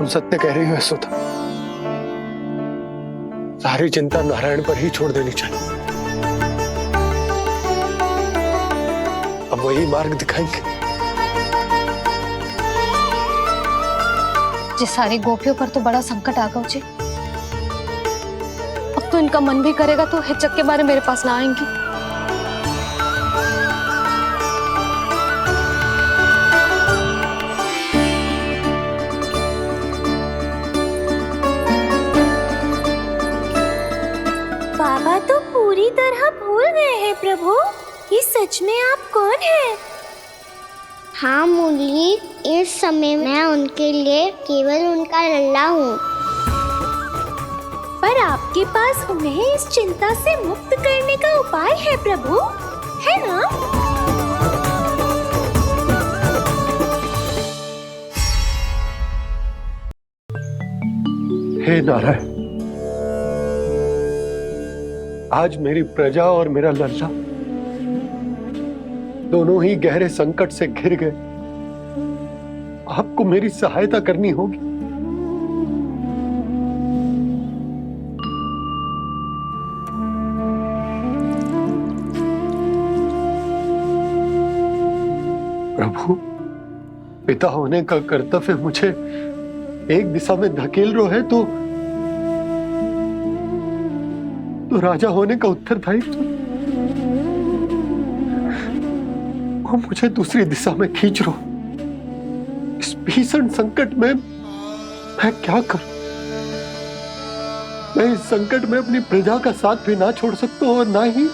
तुम सत्य कह रही हो सुधा, सारी चिंता नारायण पर ही छोड़ देनी चाहिए। अब वही मार्ग दिखाएंगे। जी सारी गोपियों पर तो बड़ा संकट आ गया जी। अब तो इनका मन भी करेगा तो हिचक के बारे मेरे पास ना आएंगी। बाबा तो पूरी तरह भूल गए हैं प्रभु, ये सच में आप कौन हैं? हाँ मुरली, इस समय मैं उनके लिए केवल उनका लल्ला हूँ। पर आपके पास उन्हें इस चिंता से मुक्त करने का उपाय है प्रभु, है ना? हे नारायण, आज मेरी प्रजा और मेरा लल्ला दोनों ही गहरे संकट से घिर गए। आपको मेरी सहायता करनी होगी। प्रभु, पिता होने का कर्तव्य मुझे एक दिशा में धकेल रहे तो राजा होने का उत्तरदायित्व वो मुझे दूसरी दिशा में खींच रो। इस भीषण संकट में मैं क्या करूं? मैं इस संकट में अपनी प्रजा का साथ भी ना छोड़ सकता हूं और ना ही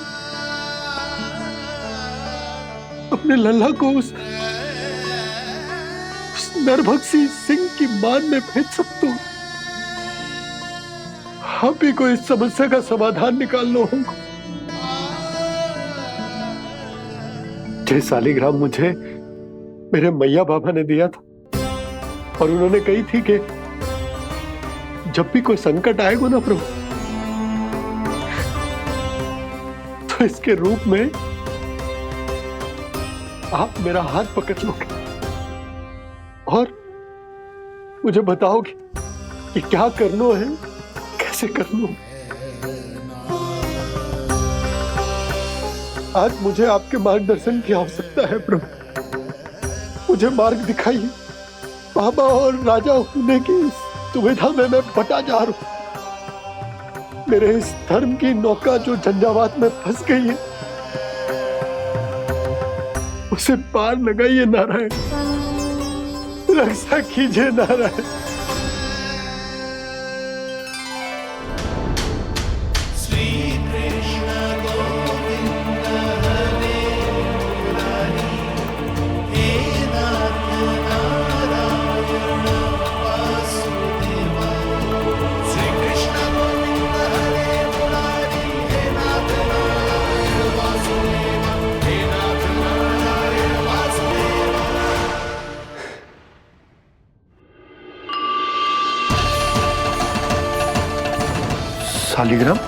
अपने लल्ला को उस नरभक्षी सिंह की मान में भेज सकता हूं। आप ही को इस समस्या का समाधान निकालना होगा। जय शालिग्राम मुझे मेरे मैया बाबा ने दिया था और उन्होंने कही थी कि जब भी कोई संकट आएगा ना प्रभु, तो इसके रूप में आप मेरा हाथ पकड़ लोगे और मुझे बताओगे कि क्या करना है, कैसे करना है। आज मुझे आपके मार्गदर्शन की आवश्यकता है प्रभु। मुझे मार्ग दिखाइए। बाबा और राजा होने की इस दुविधा में मैं बटा जा रहा हूं। मेरे इस धर्म की नौका जो झंझावात में फंस गई है, उसे पार लगाइए नारायण, रक्षा कीजिए नारायण। शालिग्राम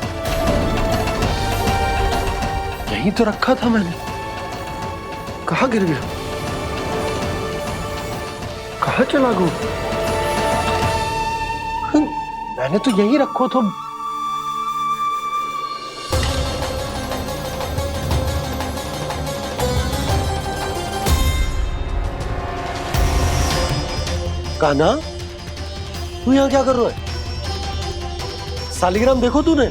यहीं तो रखा था मैंने, कहाँ गिर गया? कहाँ चला गया? मैंने तो यहीं रखो तो। कान्हा, तू यहाँ क्या कर रहा है? शालिग्राम देखो तूने?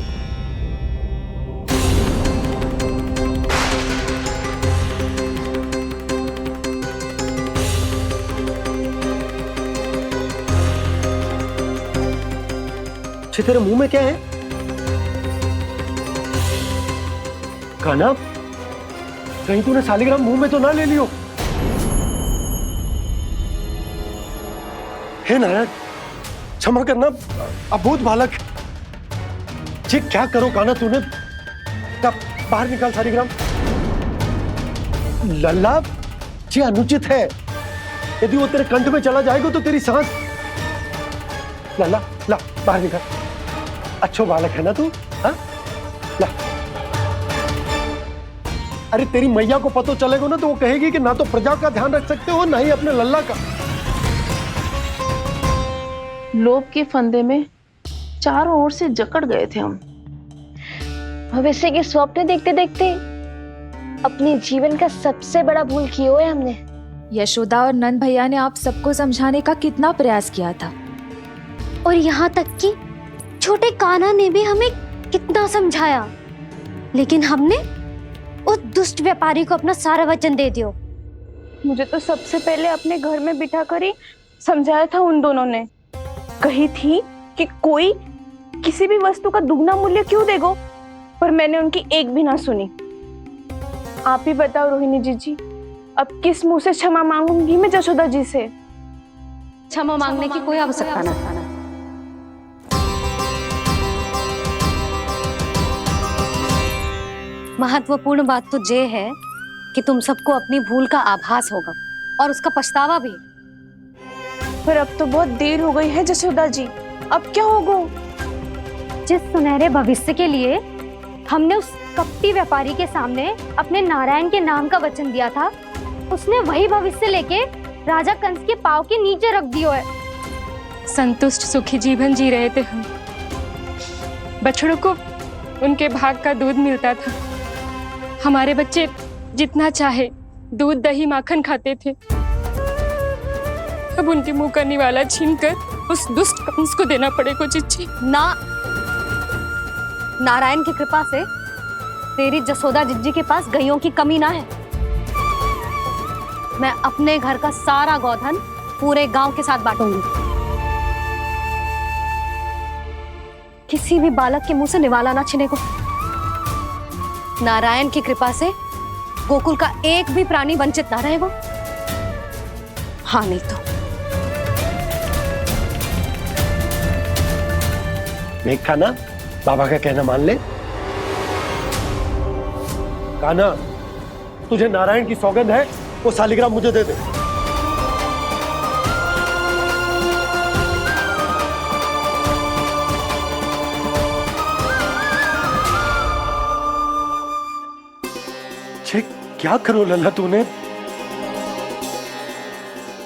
अच्छे, तेरे मुंह में क्या है? कान्हा, कहीं तूने शालिग्राम मुंह में तो ना ले लियो? हे नारायण, क्षमा करना, अबोध बालक। जी क्या करो कान्हा तूने? बाहर निकाल शालिग्राम। लल्ला, जी अनुचित है। यदि वो तेरे कंठ में चला जाएगा तो तेरी सांस। लल्ला, ला बाहर निकाल। अच्छो बालक है ना तू? हाँ, ला। अरे तेरी मैया को पता चलेगा ना तो वो कहेगी कि ना तो प्रजा का ध्यान रख सकते हो ना ही अपने लल्ला का। लोभ के फंदे में चारों ओर से जकड़ गए थे हम। भविष्य के स्वप्न देखते देखते अपने जीवन का सबसे बड़ा भूल किया है हमने। यशोदा और नंद भैया ने आप सबको समझाने का कितना प्रयास किया था, और यहाँ तक कि छोटे कान्हा ने भी हमें कितना समझाया, लेकिन हमने उस दुष्ट व्यापारी को अपना सारा वचन दे दिया। मुझे तो सबसे पहले अपने घर में बिठा कर ही समझाया था उन दोनों ने। कही थी कि कोई किसी भी वस्तु का दुगना मूल्य क्यों देगो, पर मैंने उनकी एक भी ना सुनी। आप ही बताओ रोहिणी जी, अब किस मुंह से क्षमा मांगूंगी मैं जशोदा जी से? क्षमा मांगने की कोई आवश्यकता ना। महत्वपूर्ण बात तो ये है कि तुम सबको अपनी भूल का आभास होगा और उसका पछतावा भी। पर अब तो बहुत देर हो गई है जशोदा जी, अब क्या होगा? जिस सुनहरे भविष्य के लिए हमने उस कपटी व्यापारी के सामने अपने नारायण के नाम का वचन दिया था, उसने वही भविष्य लेके राजा कंस के पांव के नीचे रख दिया है। संतुष्ट सुखी जीवन जी रहे थे हम। बछड़ों को उनके भाग का दूध मिलता था। हमारे बच्चे जितना चाहे दूध दही माखन खाते थे। अब उनके मुंह का निवाला छीनकर उस दुष्ट कंस को देना पड़ेगा चिच्ची। ना, नारायण की कृपा से तेरी जसोदा जिज्जी के पास गैयों की कमी ना है। मैं अपने घर का सारा गोधन पूरे गांव के साथ बांटूंगी। किसी भी बालक के मुंह से निवाला ना छिने को। नारायण की कृपा से गोकुल का एक भी प्राणी वंचित ना रहेगा। हाँ नहीं तो देख कान्हा, बाबा का कहना मान ले। कान्हा, तुझे नारायण की सौगंध है, वो शालिग्राम मुझे दे दे। छे, क्या करो लल्ला तूने?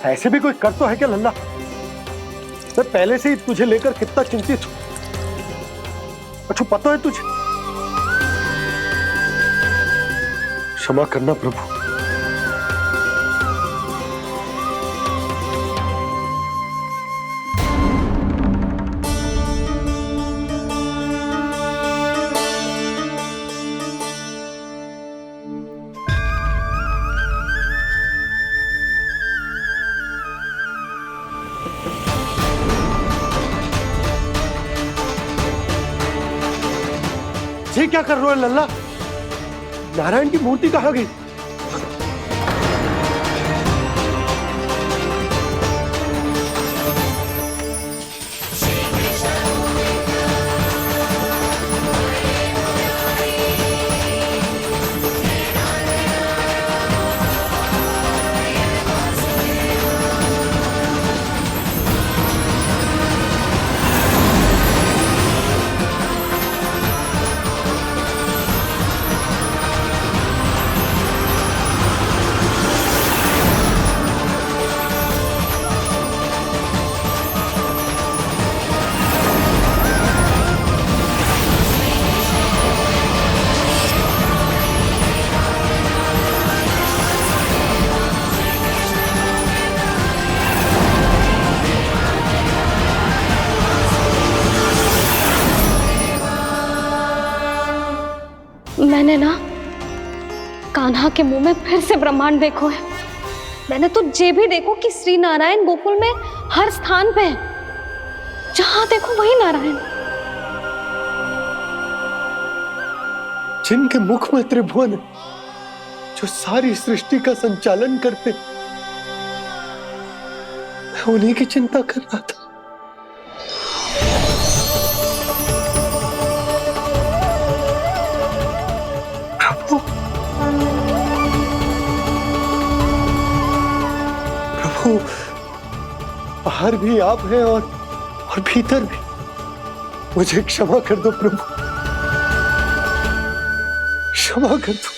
ऐसे भी कोई कर तो है क्या लल्ला? मैं पहले से ही तुझे लेकर कितना चिंतित हूं। अच्छा पता है तुझे? क्षमा करना प्रभु। ये क्या कर रहे हो लल्ला? नारायण की मूर्ति कहाँ गई? मैंने ना कान्हा के मुंह में फिर से ब्रह्मांड देखो है। मैंने तो ये भी देखो कि श्री नारायण गोकुल में हर स्थान पे है। जहां देखो वही नारायण। जिनके मुख में त्रिभुवन है, जो सारी सृष्टि का संचालन करते, मैं उन्हीं की चिंता कर रहा था। प्रभु, प्रभु, बाहर भी आप हैं और भीतर भी। मुझे क्षमा कर दो प्रभु, क्षमा कर दो।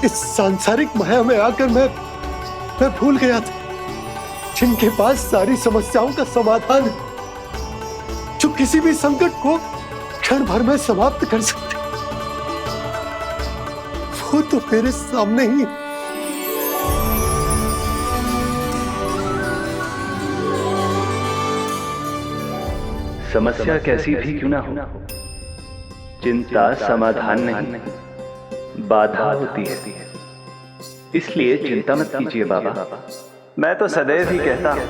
इस सांसारिक माया में आकर मैं भूल गया था। जिनके पास सारी समस्याओं का समाधान है, जो किसी भी संकट को क्षण भर में समाप्त कर सकते, वो तो मेरे सामने ही। समस्या कैसी भी क्यों ना हो, चिंता समाधान नहीं, बाधा होती है। इसलिए चिंता मत कीजिए बाबा। मैं तो सदैव ही कहता हूं,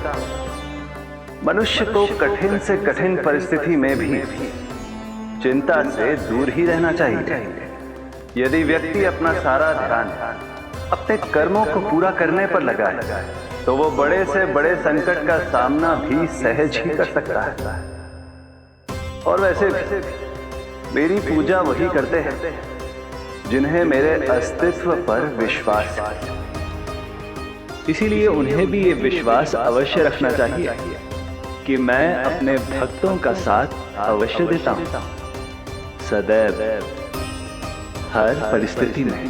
मनुष्य को कठिन से कठिन परिस्थिति में भी चिंता से दूर ही रहना चाहिए। यदि व्यक्ति अपना सारा ध्यान अपने कर्मों को पूरा करने पर लगाए तो वो बड़े से बड़े संकट का सामना भी सहज ही कर सकता है। और वैसे भी मेरी पूजा वही करते हैं जिन्हें मेरे अस्तित्व पर विश्वास है। इसीलिए उन्हें भी ये विश्वास अवश्य रखना चाहिए कि मैं अपने भक्तों का साथ अवश्य देता हूं, सदैव, हर परिस्थिति में।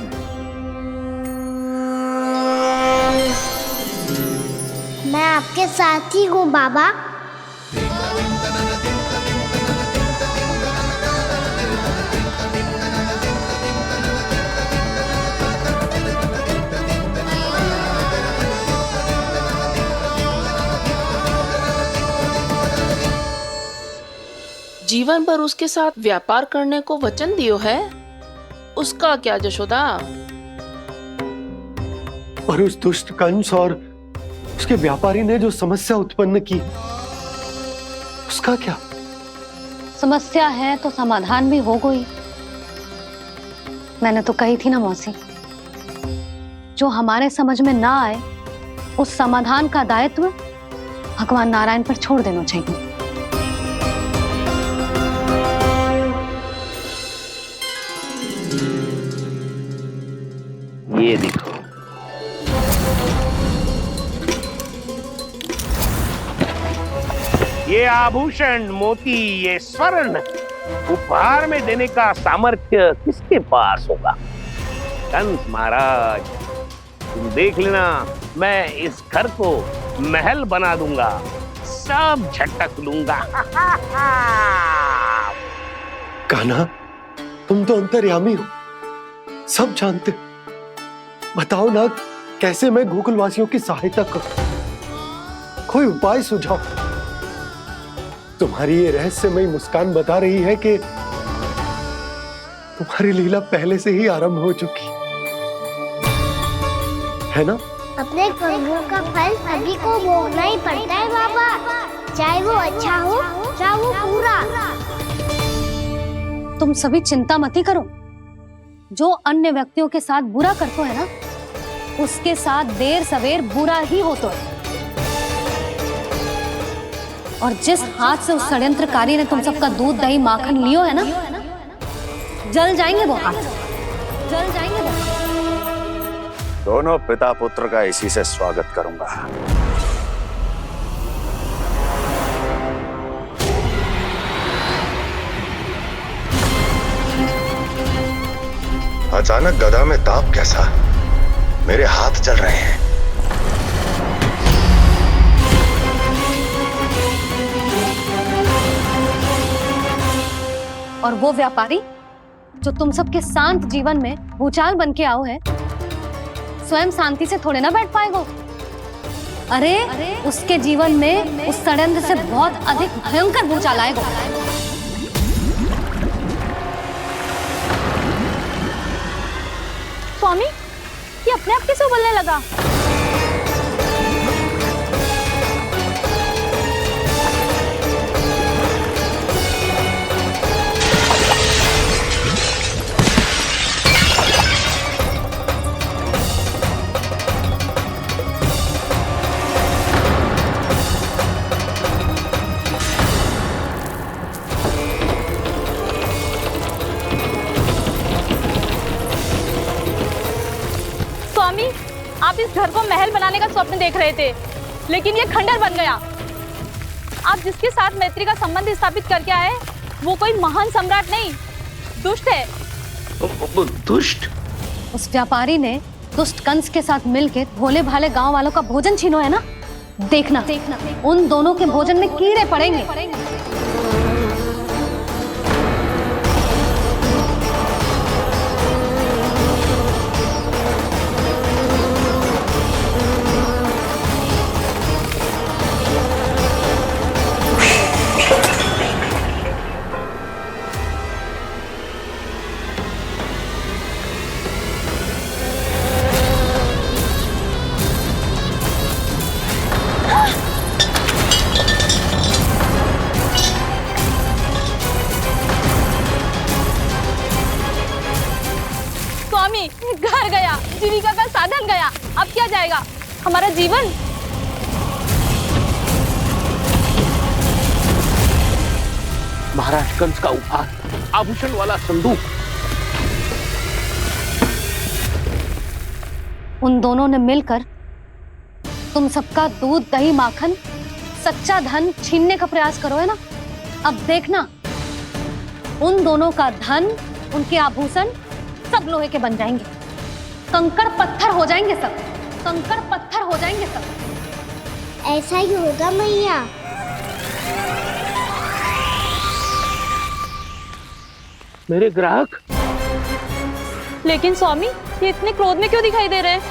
मैं आपके साथ ही हूँ बाबा। जीवन भर उसके साथ व्यापार करने को वचन दियो है, उसका क्या जशोदा? और उस दुष्ट कंस और उसके व्यापारी ने जो समस्या उत्पन्न की, उसका क्या? समस्या है तो समाधान भी हो गई। मैंने तो कही थी ना मौसी, जो हमारे समझ में ना आए उस समाधान का दायित्व भगवान नारायण पर छोड़ देना चाहिए। ये देखो, ये आभूषण, मोती, ये स्वर्ण उपहार में देने का सामर्थ्य किसके पास होगा? कंस महाराज, तुम देख लेना, मैं इस घर को महल बना दूंगा, सब झटक लूंगा। कान्हा, तुम तो अंतर्यामी हो, सब जानते हो। बताओ ना, कैसे मैं गोकुलवासियों की सहायता करूं? कोई उपाय सुझाओ। तुम्हारी ये रहस्यमयी मुस्कान बता रही है कि तुम्हारी लीला पहले से ही आरंभ हो चुकी है ना? अपने कर्मों का फल सभी को भोगना ही पड़ता है बाबा, चाहे वो अच्छा हो चाहे वो बुरा। तुम सभी चिंता मत ही करो। जो अन्य व्यक्तियों के साथ बुरा करते है ना, उसके साथ देर सवेर बुरा ही होता है। और जिस हाथ से उस षड्यंत्रकारी ने तुम सबका दूध दही माखन लियो है ना, जल जाएंगे वो हाथ, जल जाएंगे वो हाथ। दोनों पिता पुत्र का इसी से स्वागत करूंगा। अचानक गदा में ताप कैसा? मेरे हाथ जल रहे हैं। और वो व्यापारी जो तुम सबके शांत जीवन में भूचाल बन के आओ है, स्वयं शांति से थोड़े ना बैठ पाएगा। अरे उसके जीवन में उस षड्यंत्र से बहुत अधिक भयंकर भूचाल आएगा। स्वामी, ये अपने आप कैसे उबलने लगा? स्वामी, आप इस घर को महल बनाने का स्वप्न देख रहे थे, लेकिन ये खंडर बन गया। आप जिसके साथ मैत्री का संबंध स्थापित करके आए, वो कोई महान सम्राट नहीं, दुष्ट है। दुष्ट? उस व्यापारी ने दुष्ट कंस के साथ मिलकर भोले भाले गांव वालों का भोजन छीनो है ना, देखना उन दोनों के भोजन में कीड़े पड़ेंगे। स्वामी, घर गया, जीविका का साधन गया, अब क्या जाएगा हमारा जीवन? महाराज कंस का उपहार, आभूषण वाला संदूक। उन दोनों ने मिलकर तुम सबका दूध, दही, माखन, सच्चा धन छीनने का प्रयास करो, है ना? अब देखना उन दोनों का धन, उनके आभूषण सब लोहे के बन जाएंगे, कंकड़ पत्थर हो जाएंगे सब, कंकड़ पत्थर हो जाएंगे सब। ऐसा ही होगा मैया। मेरे ग्राहक। लेकिन स्वामी, ये इतने क्रोध में क्यों दिखाई दे रहे हैं?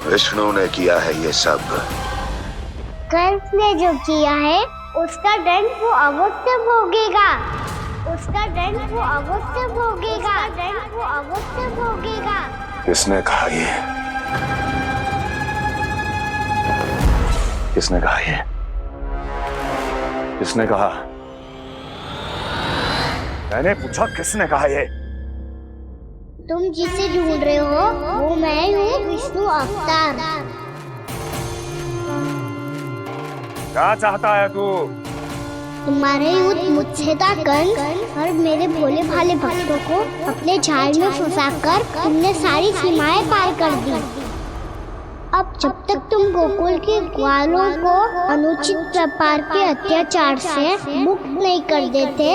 विष्णु ने किया है ये सब। कंस ने जो किया है उसका दंड वो अवश्य भोगेगा, उसका दंड वो अवश्य भोगेगा, दंड वो अवश्य भोगेगा। किसने कहा ये? किसने कहा ये? किसने कहा? मैंने पूछा किसने कहा ये? तुम जिसे ढूंढ रहे हो वो मैं हूँ, विष्णु अवतार। क्या चाहता है तू? तुम्हारे युद्ध मुझसे था कंस, और मेरे भोले भाले भक्तों को अपने जाल में फंसाकर तुमने सारी सीमाएं पार कर दी। अब जब तक तुम गोकुल के ग्वालों को अनुचित प्रकार के अत्याचार से मुक्त नहीं कर देते,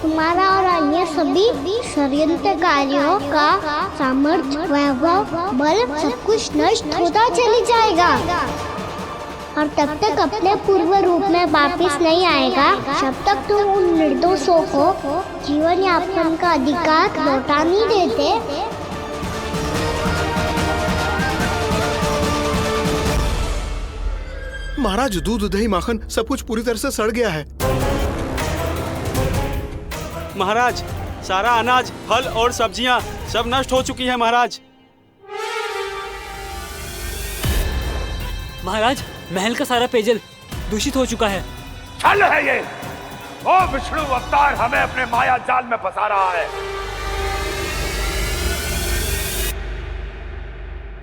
तुम्हारा और अन्य सभी षड्यंत्रकारियों का सामर्थ्य, वैभव, बल सब कुछ नष्ट होता चली जाएगा, और तब तक अपने पूर्व रूप में वापस नहीं आएगा जब तक तुम उन निर्दोषों को जीवन यापन का अधिकार लौटा नहीं देते। महाराज, दूध, दही, माखन सब कुछ पूरी तरह से सड़ गया है। महाराज, सारा अनाज, फल और सब्जियां सब नष्ट हो चुकी है महाराज। महाराज, महल का सारा पेयजल दूषित हो चुका है। छल है ये। ओ विष्णु अवतार हमें अपने माया जाल में फंसा रहा है।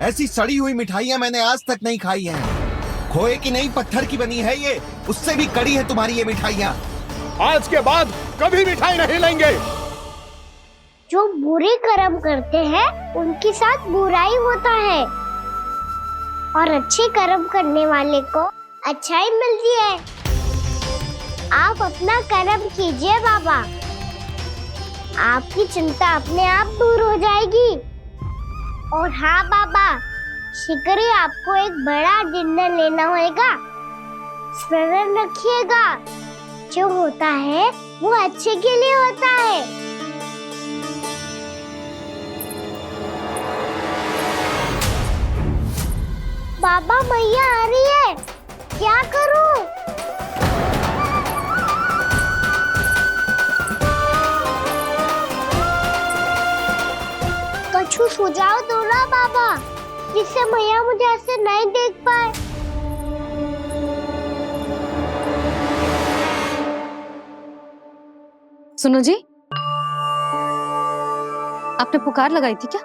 ऐसी सड़ी हुई मिठाइयां मैंने आज तक नहीं खाई हैं। खोए की नहीं, पत्थर की बनी है ये, उससे भी कड़ी है तुम्हारी ये मिठाइयां। आज के बाद कभी मिठाई नहीं लेंगे। जो बुरे कर्म करते हैं उनके साथ बुराई होता है, और अच्छे कर्म करने वाले को अच्छाई मिलती है। आप अपना कर्म कीजिए बाबा, आपकी चिंता अपने आप दूर हो जाएगी। और हाँ बाबा, शीघ्र ही आपको एक बड़ा डिनर लेना होगा। स्मरण रखिएगा, जो होता है वो अच्छे के लिए होता है। बाबा, मैया आ रही है, क्या करूं? कुछ सुझाव दो ना बाबा, जिससे मैया मुझे ऐसे नहीं देख पाए। सुनो जी, आपने पुकार लगाई थी क्या?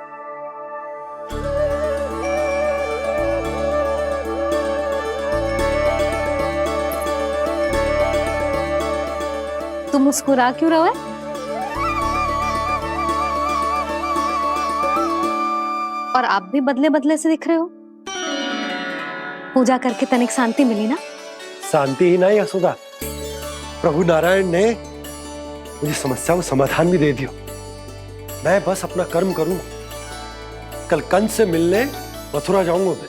तुम मुस्कुरा क्यों रहे हो? और आप भी बदले बदले से दिख रहे हो। पूजा करके तनिक शांति मिली ना? शांति ही नहीं यशोदा, प्रभु नारायण ने मुझे समस्या को समाधान भी दे दिया। मैं बस अपना कर्म करूं। कल कंस से मिलने मथुरा जाऊंगा मैं।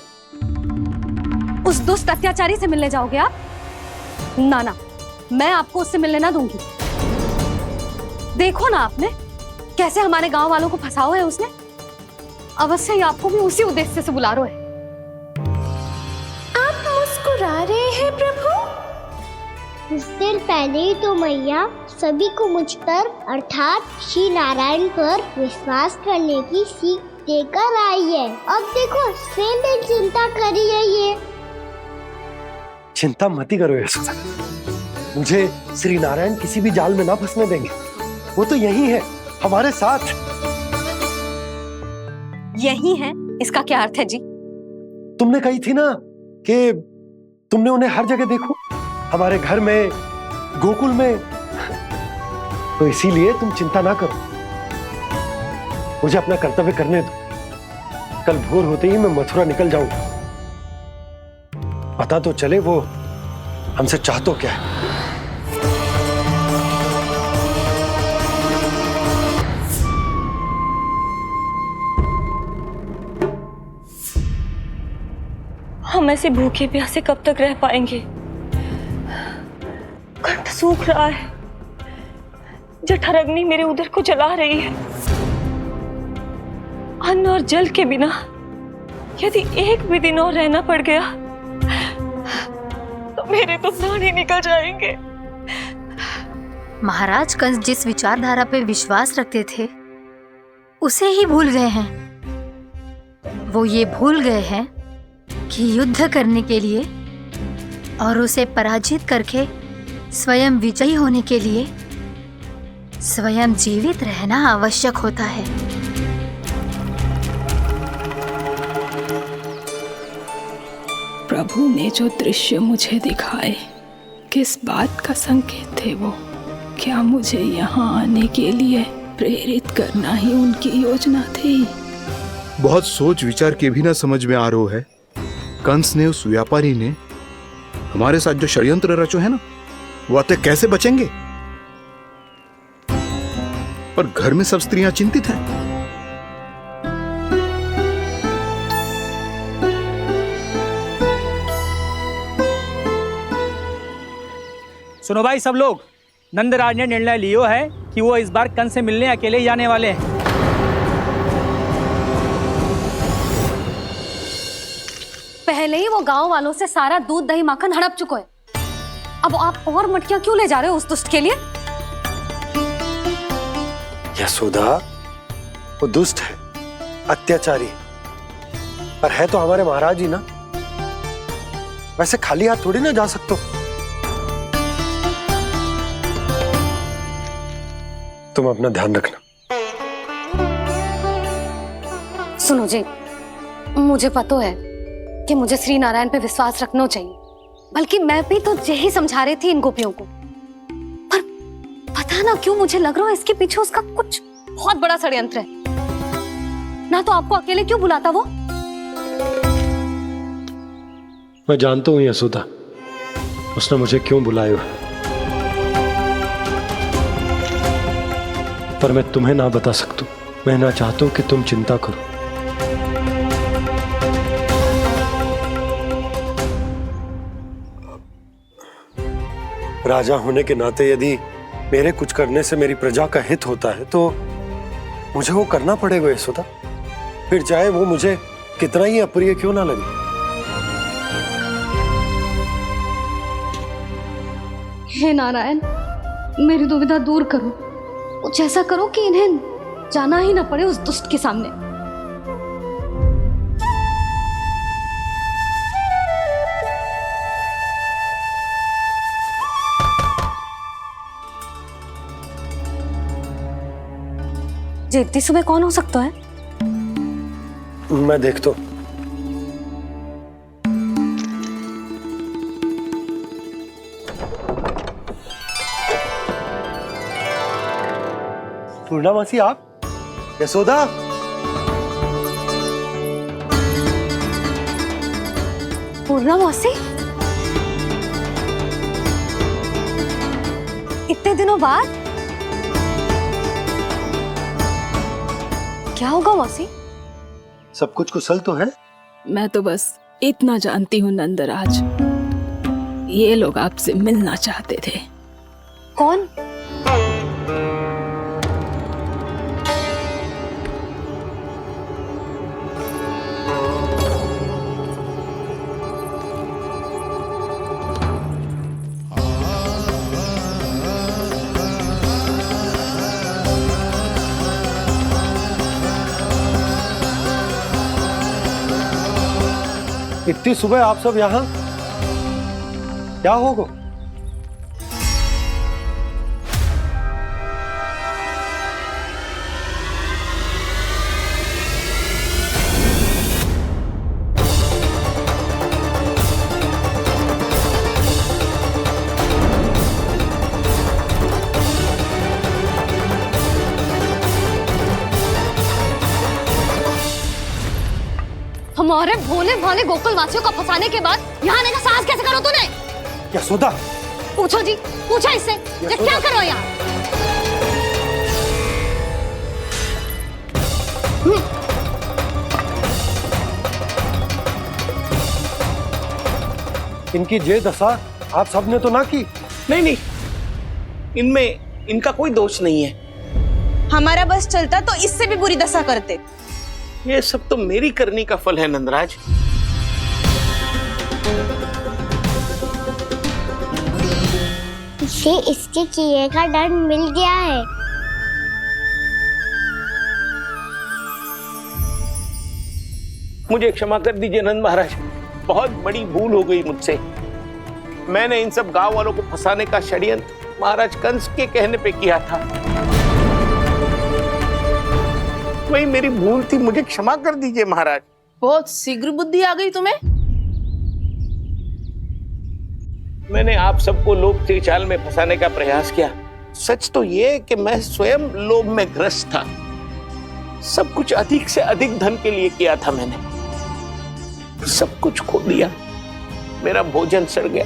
उस दुष्ट अत्याचारी से मिलने जाओगे आप? ना ना, मैं आपको उससे मिलने ना दूंगी। देखो ना आपने कैसे हमारे गांव वालों को फंसाओ है उसने। अवश्य ही आपको भी उसी उद्देश्य से बुला रहा है। आप मुस्कुरा रहे हैं प्रभु? कुछ देर पहले ही तो मैया सभी को मुझ पर अर्थात श्री नारायण पर विश्वास करने की सीख देकर आई है। अब देखो स्वयं भी चिंता करी है ये। चिंता मत ही करो यशोदा, मुझे श्री नारायण किसी भी जाल में ना फंसने देंगे। वो तो यही है हमारे साथ। यही है, इसका क्या अर्थ है जी? तुमने कही थी ना कि तुमने उन्हें हर जगह देखो, हमारे घर में, गोकुल में। तो इसीलिए तुम चिंता ना करो, मुझे अपना कर्तव्य करने दो। कल भोर होते ही मैं मथुरा निकल जाऊंगा। पता तो चले वो हमसे चाहतो क्या है। हम ऐसे भूखे प्यासे कब तक रह पाएंगे? कंठ सूख रहा है, जठराग्नि मेरे उदर को जला रही है। अन्न और जल के बिना यदि एक भी दिन और रहना पड़ गया तो मेरे तो प्राण ही निकल जाएंगे। महाराज कंस जिस विचारधारा पे विश्वास रखते थे उसे ही भूल गए हैं। वो ये भूल गए हैं कि युद्ध करने के लिए और उसे पराजित करके स्वयं विजयी होने के लिए स्वयं जीवित रहना आवश्यक होता है। प्रभु ने जो दृश्य मुझे दिखाए, किस बात का संकेत थे वो? क्या मुझे यहाँ आने के लिए प्रेरित करना ही उनकी योजना थी? बहुत सोच विचार के भी ना समझ में आ रहा है। कंस ने, उस व्यापारी ने हमारे साथ जो षड्यंत्र रचो है ना, वो आते कैसे बचेंगे? पर घर में सब स्त्रियां चिंतित हैं। सुनो भाई सब लोग, नंदराज ने निर्णय लियो है कि वो इस बार कंस से मिलने अकेले जाने वाले हैं। पहले ही वो गांव वालों से सारा दूध दही माखन हड़प चुका है। अब आप और मटकियां क्यों ले जा रहे हो उस दुष्ट के लिए? यशोदा, वो दुष्ट है, अत्याचारी, पर है तो हमारे महाराज ही ना। वैसे खाली हाथ थोड़ी ना जा सकते हो। तुम अपना ध्यान रखना। सुनो जी, मुझे पता है कि मुझे श्री नारायण पे विश्वास रखना चाहिए, बल्कि मैं भी तो यही समझा रही थी इन गोपियों को। पर पता ना क्यों मुझे लग रहा है इसके पीछे उसका कुछ बहुत बड़ा षड्यंत्र है। ना तो आपको अकेले क्यों बुलाता वो? मैं जानता हूं यशोदा, उसने मुझे क्यों बुलाया है, पर मैं तुम्हें ना बता सकता। मैं ना चाहता हूं कि तुम चिंता करो। राजा होने के नाते यदि मेरे कुछ करने से मेरी प्रजा का हित होता है तो मुझे वो करना पड़ेगा यशोदा, फिर चाहे वो मुझे कितना ही अप्रिय क्यों ना लगे। हे नारायण, मेरी दुविधा दूर करो। कुछ ऐसा करो कि इन्हें जाना ही ना पड़े उस दुष्ट के सामने। जे इतनी सुबह कौन हो सकता है? मैं देखता हूं। पूर्णा मासी, आप? यशोदा? पूर्णा मौसी, इतने दिनों बाद? क्या होगा मौसी? सब कुछ कुशल तो है? मैं तो बस इतना जानती हूँ नंदराज, ये लोग आपसे मिलना चाहते थे। कौन? इतनी सुबह आप सब यहाँ? क्या होगा? हमारे भोले भाले गोकुल वासियों को फंसाने के बाद यहाँ आने का साहस कैसे करो तूने? यशोदा! पूछो जी, पूछो इससे, ये क्या करो यहाँ? इनकी जे दशा आप सबने तो ना की? नहीं नहीं, इनमें इनका कोई दोष नहीं है। हमारा बस चलता तो इससे भी बुरी दशा करते। ये सब तो मेरी करनी का फल है नंदराज। इसे इसके किए का दंड मिल गया है। मुझे क्षमा कर दीजिए नंद महाराज, बहुत बड़ी भूल हो गई मुझसे। मैंने इन सब गांव वालों को फंसाने का षड्यंत्र महाराज कंस के कहने पे किया था। वही मेरी भूल थी, मुझे क्षमा कर दीजिए महाराज। बहुत शीघ्र बुद्धि आ गई तुम्हें। मैंने आप सबको लोभ के चाल में फंसाने का प्रयास किया। सच तो ये कि मैं स्वयं लोभ में ग्रस्त था। सब कुछ अधिक से अधिक धन के लिए किया था मैंने। सब कुछ खो दिया। मेरा भोजन सड़ गया,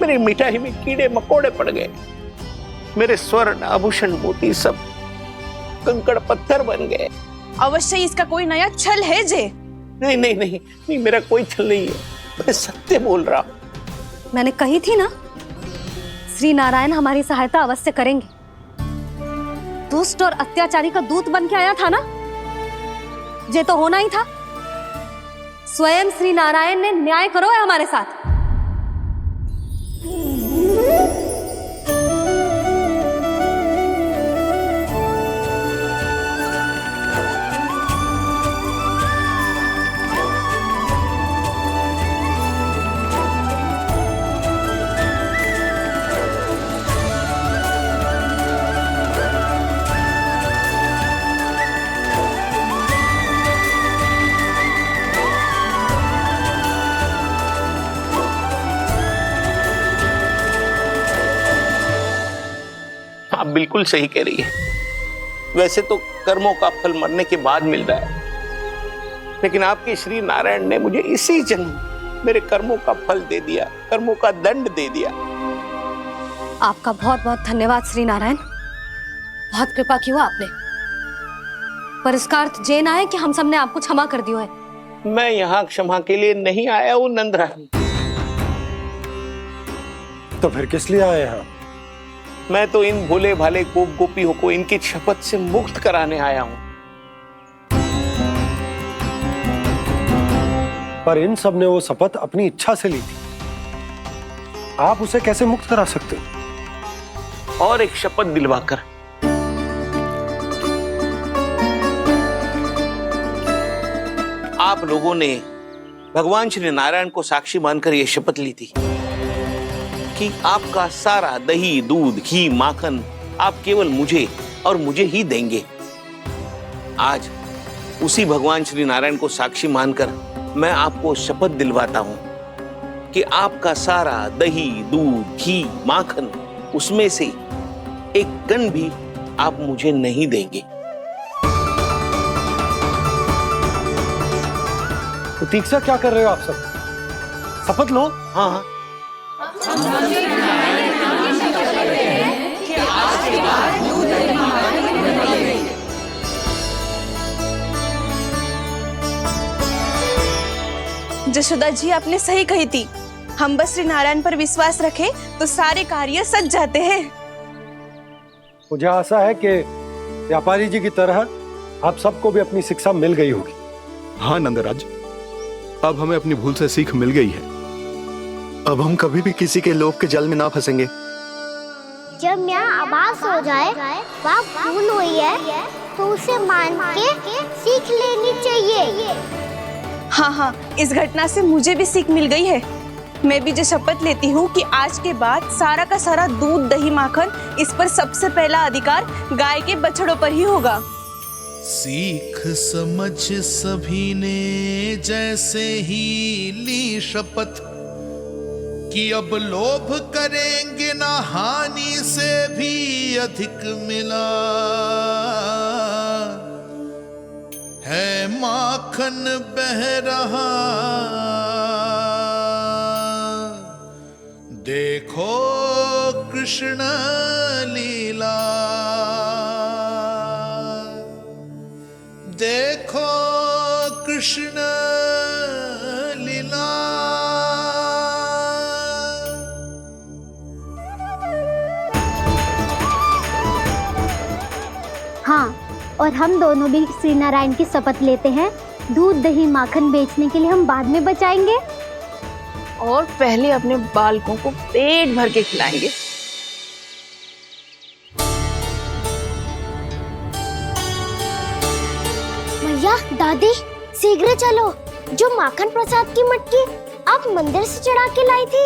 मेरी मिठाई में कीड़े मकोड़े पड़ गए, मेरे स्वर्ण आभूषण मोती सब कंकड़ पत्थर बन गए। अवश्य इसका कोई नया छल है जे। नहीं नहीं नहीं नहीं, मेरा कोई छल नहीं है, मैं सत्य बोल रहा हूं। मैंने कही थी ना, श्री नारायण हमारी सहायता अवश्य करेंगे। दुष्ट और अत्याचारी का दूत बन के आया था ना, ये तो होना ही था। स्वयं श्री नारायण ने न्याय करो है हमारे साथ। आप बिल्कुल सही कह रही है। वैसे तो कर्मों का फल मरने के बाद मिल रहा है, लेकिन आपके श्री नारायण ने मुझे इसी जन्म मेरे कर्मों का फल दे दिया, कर्मों का दंड दे दिया। आपका बहुत बहुत धन्यवाद श्री नारायण, बहुत कृपा की हो आपने। पर इसका अर्थ ये ना है कि हम सबने आपको क्षमा कर दियो है। मैं यहाँ क्षमा के लिए नहीं आया हूँ नंदरानी। तो फिर किस लिए आए हैं? मैं तो इन भोले भाले गोप गोपियों को इनकी शपथ से मुक्त कराने आया हूँ। पर इन सब ने वो शपथ अपनी इच्छा से ली थी, आप उसे कैसे मुक्त करा सकते हो? और एक शपथ दिलवाकर। आप लोगों ने भगवान श्री नारायण को साक्षी मानकर यह शपथ ली थी कि आपका सारा दही, दूध, घी, माखन आप केवल मुझे और मुझे ही देंगे। आज उसी भगवान श्री नारायण को साक्षी मानकर मैं आपको शपथ दिलवाता हूं कि आपका सारा दही, दूध, घी, माखन, उसमें से एक कण भी आप मुझे नहीं देंगे। प्रतीक्षा क्या कर रहे हो आप सब? शपथ लो। हाँ हाँ। जशोदा जी, आपने सही कही थी। हम बस श्री नारायण पर विश्वास रखें तो सारे कार्य सज जाते हैं। मुझे आशा है कि व्यापारी जी की तरह आप सबको भी अपनी शिक्षा मिल गई होगी। हाँ नंदराज, अब हमें अपनी भूल से सीख मिल गई है। अब हम कभी भी किसी के लोभ के जल में ना फंसेंगे। जब यहाँ आभास हो जाए वहाँ भूल हुई है तो उसे मान के सीख लेनी चाहिए। हाँ हाँ, इस घटना से मुझे भी सीख मिल गई है। मैं भी जो शपथ लेती हूँ कि आज के बाद सारा का सारा दूध, दही, माखन, इस पर सबसे पहला अधिकार गाय के बछड़ों पर ही होगा। सीख समझ सभी ने जैसे ही ली शपथ कि अब लोभ करेंगे ना हानि से भी अधिक मिला है, माखन बह रहा देखो कृष्ण लीला, देखो कृष्ण लीला। हाँ, और हम दोनों भी श्री नारायण की शपथ लेते हैं, दूध, दही, माखन बेचने के लिए हम बाद में बचाएंगे और पहले अपने बालकों को पेट भर के खिलाएंगे। भैया, दादी, शीघ्र चलो। जो माखन प्रसाद की मटकी आप मंदिर से चढ़ा के लाई थी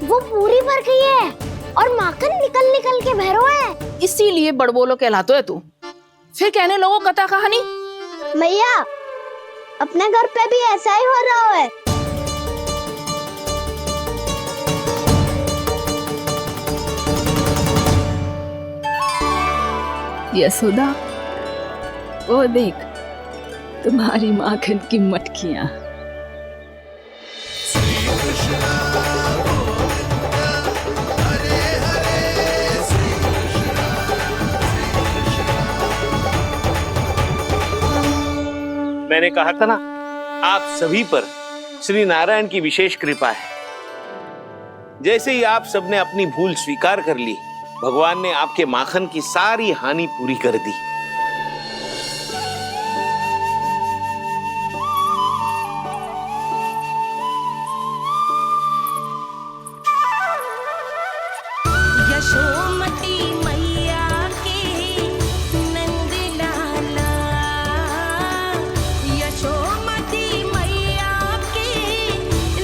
वो पूरी भर गई है और माखन निकल निकल के भरो है। इसीलिए बड़बोलो कहलाते है तू। फिर कहने लोगों कथा कहानी। भैया, अपने घर पे भी ऐसा ही हो रहा है। यशोदा, वो देख तुम्हारी माखन की मटकियां। मैंने कहा था ना, आप सभी पर श्री नारायण की विशेष कृपा है। जैसे ही आप सबने अपनी भूल स्वीकार कर ली, भगवान ने आपके माखन की सारी हानि पूरी कर दी। यशोमती मैया के नंद लाला, यशोमती मैया के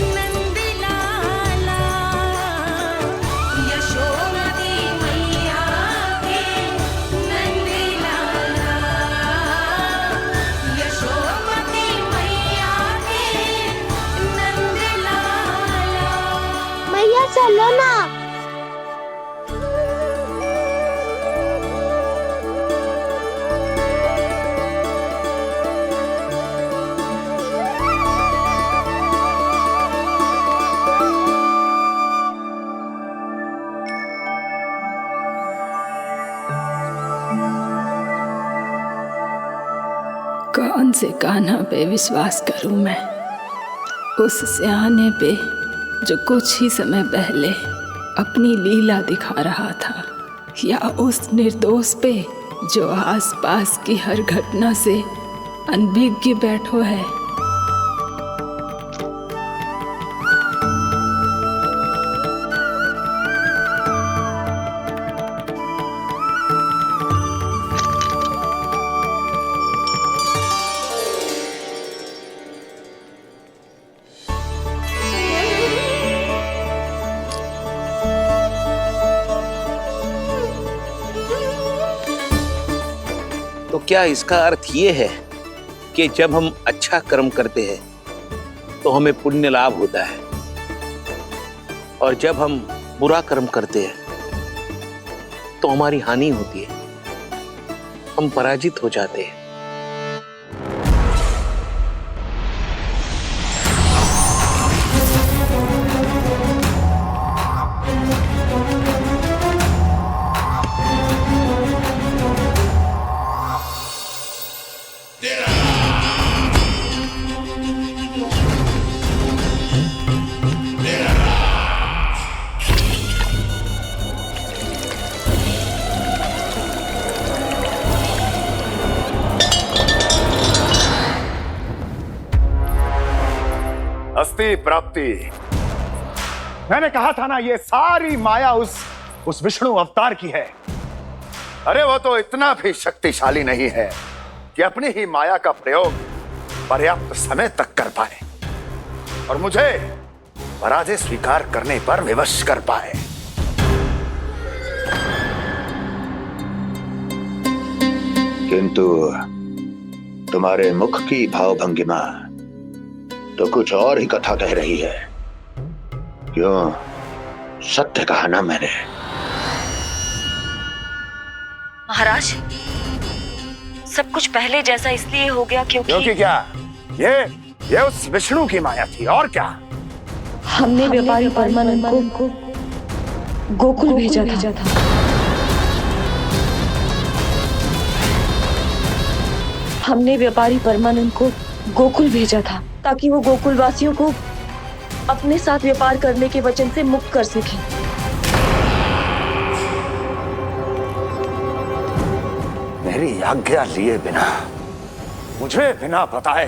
नंद लाला, यशोमती मैया के नंद लाला, यशोमती मैया के नंद लाला। मैया चलो ना। कौन से कान्हा पे विश्वास करूं मैं? उस सियाने पे जो कुछ ही समय पहले अपनी लीला दिखा रहा था, या उस निर्दोष पे जो आसपास की हर घटना से अनभिज्ञ बैठो है। तो क्या इसका अर्थ ये है कि जब हम अच्छा कर्म करते हैं तो हमें पुण्य लाभ होता है, और जब हम बुरा कर्म करते हैं तो हमारी हानि होती है, हम पराजित हो जाते हैं। अस्ति प्राप्ति। मैंने कहा था ना, ये सारी माया उस विष्णु अवतार की है। अरे वो तो इतना भी शक्तिशाली नहीं है कि अपनी ही माया का प्रयोग पर्याप्त समय तक कर पाए और मुझे पराजय स्वीकार करने पर विवश कर पाए। किंतु तुम्हारे मुख की भावभंगिमा तो कुछ और ही कथा कह रही है। क्यों? सत्य कहा ना मैंने। महाराज, सब कुछ पहले जैसा इसलिए हो गया क्योंकि क्या? ये उस विष्णु की माया थी, और क्या? हमने व्यापारी परमानंद को गोकुल भेजा था। हमने व्यापारी परमानंद को गोकुल भेजा था ताकि वो गोकुल वासियों को अपने साथ व्यापार करने के वचन से मुक्त कर सके। मेरी आज्ञा लिए बिना, मुझे बिना बताए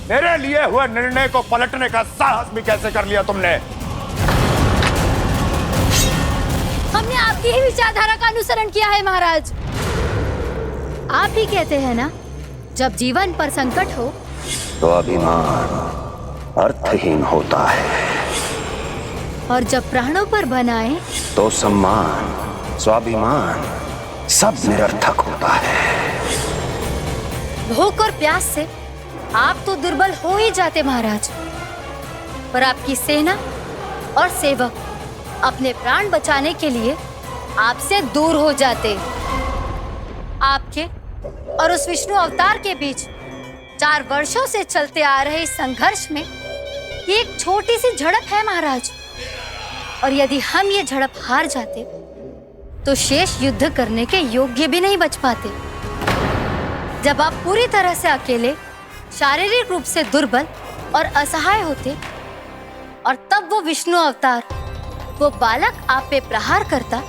मेरे लिए हुए निर्णय को पलटने का साहस भी कैसे कर लिया तुमने? हमने आपकी ही विचारधारा का अनुसरण किया है महाराज। आप ही कहते हैं ना, जब जीवन पर संकट हो तो अभिमान अर्थहीन होता है, और जब प्राणों पर बनाए तो सम्मान स्वाभिमान सब निरर्थक होता है। भूख और प्यास से आप तो दुर्बल हो ही जाते महाराज, पर आपकी सेना और सेवक अपने प्राण बचाने के लिए आपसे दूर हो जाते। आपके और उस विष्णु अवतार के बीच 4 वर्षों से चलते आ रहे इस संघर्ष में ये एक छोटी सी झड़प है महाराज, और यदि हम ये झड़प हार जाते तो शेष युद्ध करने के योग्य भी नहीं बच पाते। जब आप पूरी तरह से अकेले, शारीरिक रूप से दुर्बल और असहाय होते, और तब वो विष्णु अवतार, वो बालक आप पे प्रहार करता,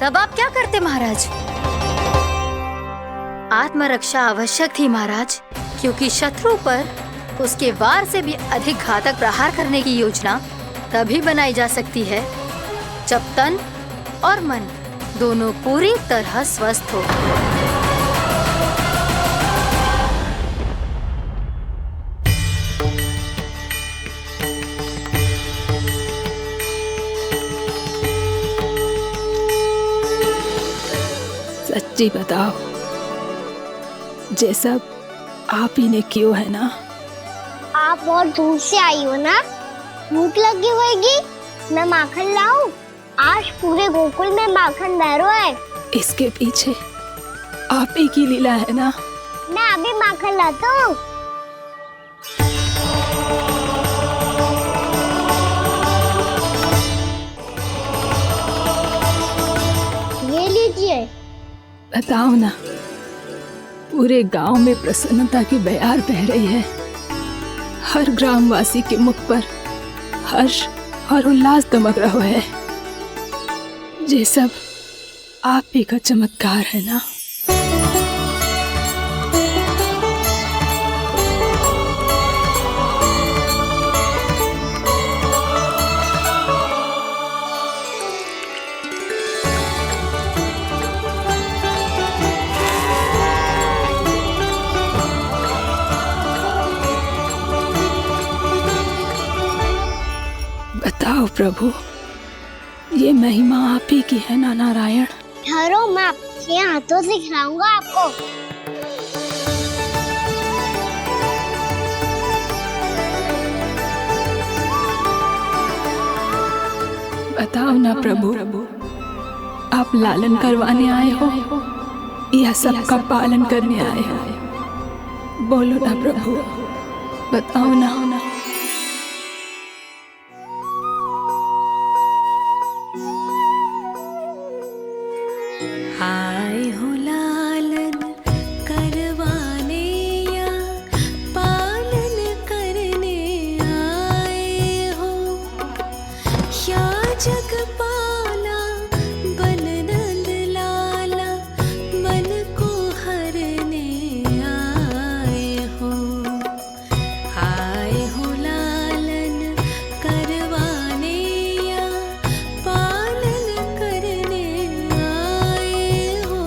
तब आप क्या करते महाराज? आत्मरक्षा आवश्यक थी महाराज, क्योंकि शत्रु पर उसके वार से भी अधिक घातक प्रहार करने की योजना तभी बनाई जा सकती है जब तन और मन दोनों पूरी तरह स्वस्थ हो। सच्ची बताओ, ये सब आप ही ने क्यों है ना? आप बहुत दूर से आई हो ना, भूख लगी होगी। मैं माखन लाऊं? आज पूरे गोकुल में माखन बह रहा है। इसके पीछे आप ही की लीला है ना? मैं अभी माखन लाता हूँ। ये लीजिए। बताओ ना, पूरे गांव में प्रसन्नता की बयार बह रही है। हर ग्रामवासी के मुख पर हर्ष और उल्लास दमक रहा है। ये सब आप ही का चमत्कार है ना? बताओ प्रभु, ये महिमा आप ही की है ना नारायण? ठहरो, मैं आपके हाथों से खिलाऊंगा आपको। बताओ ना प्रभु, आप लालन करवाने आए हो या सबका पालन करने आए हो? बोलो ना प्रभु, बताओ ना। आए हो लालन करवाने या पालन करने आए हो, या जगपाला बन नंद लाला मन को हरने आए हो। आए हो लालन करवाने या पालन करने आए हो।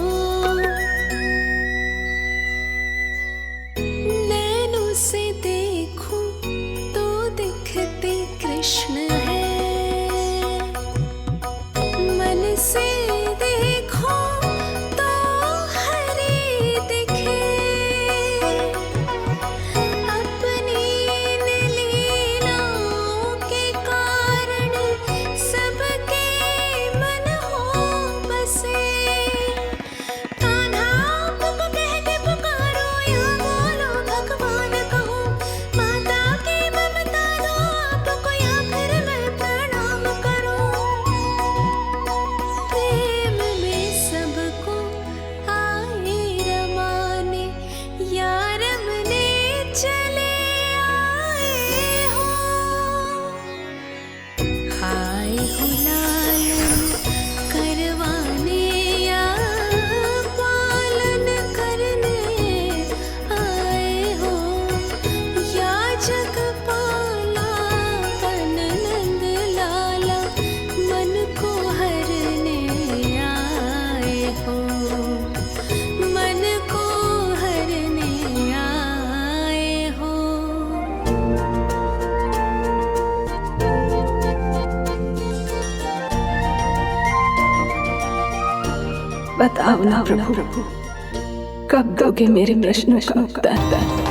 नैनों से देखूं तो दिखते कृष्ण है, मन से देखो तो हरि दिखे। अपनी इन लीलाओं के कारण सबके मन हो बसे। कान्हा आपको कह के पुकारो या बोलो भगवान कहो, माता की ममता दो आपको या फिर मैं प्रणाम करूं। प्रेम में सबको आए रमाने, या रमने चले आए हो। आए हो लालन करवाने या पालन करने आए हो, या जगपाला बन नंद लाला मन को हरने आए हो। मन को हरने आए हो। बताओ ना प्रभु, कब दोगे मेरे प्रश्नों का उत्तर?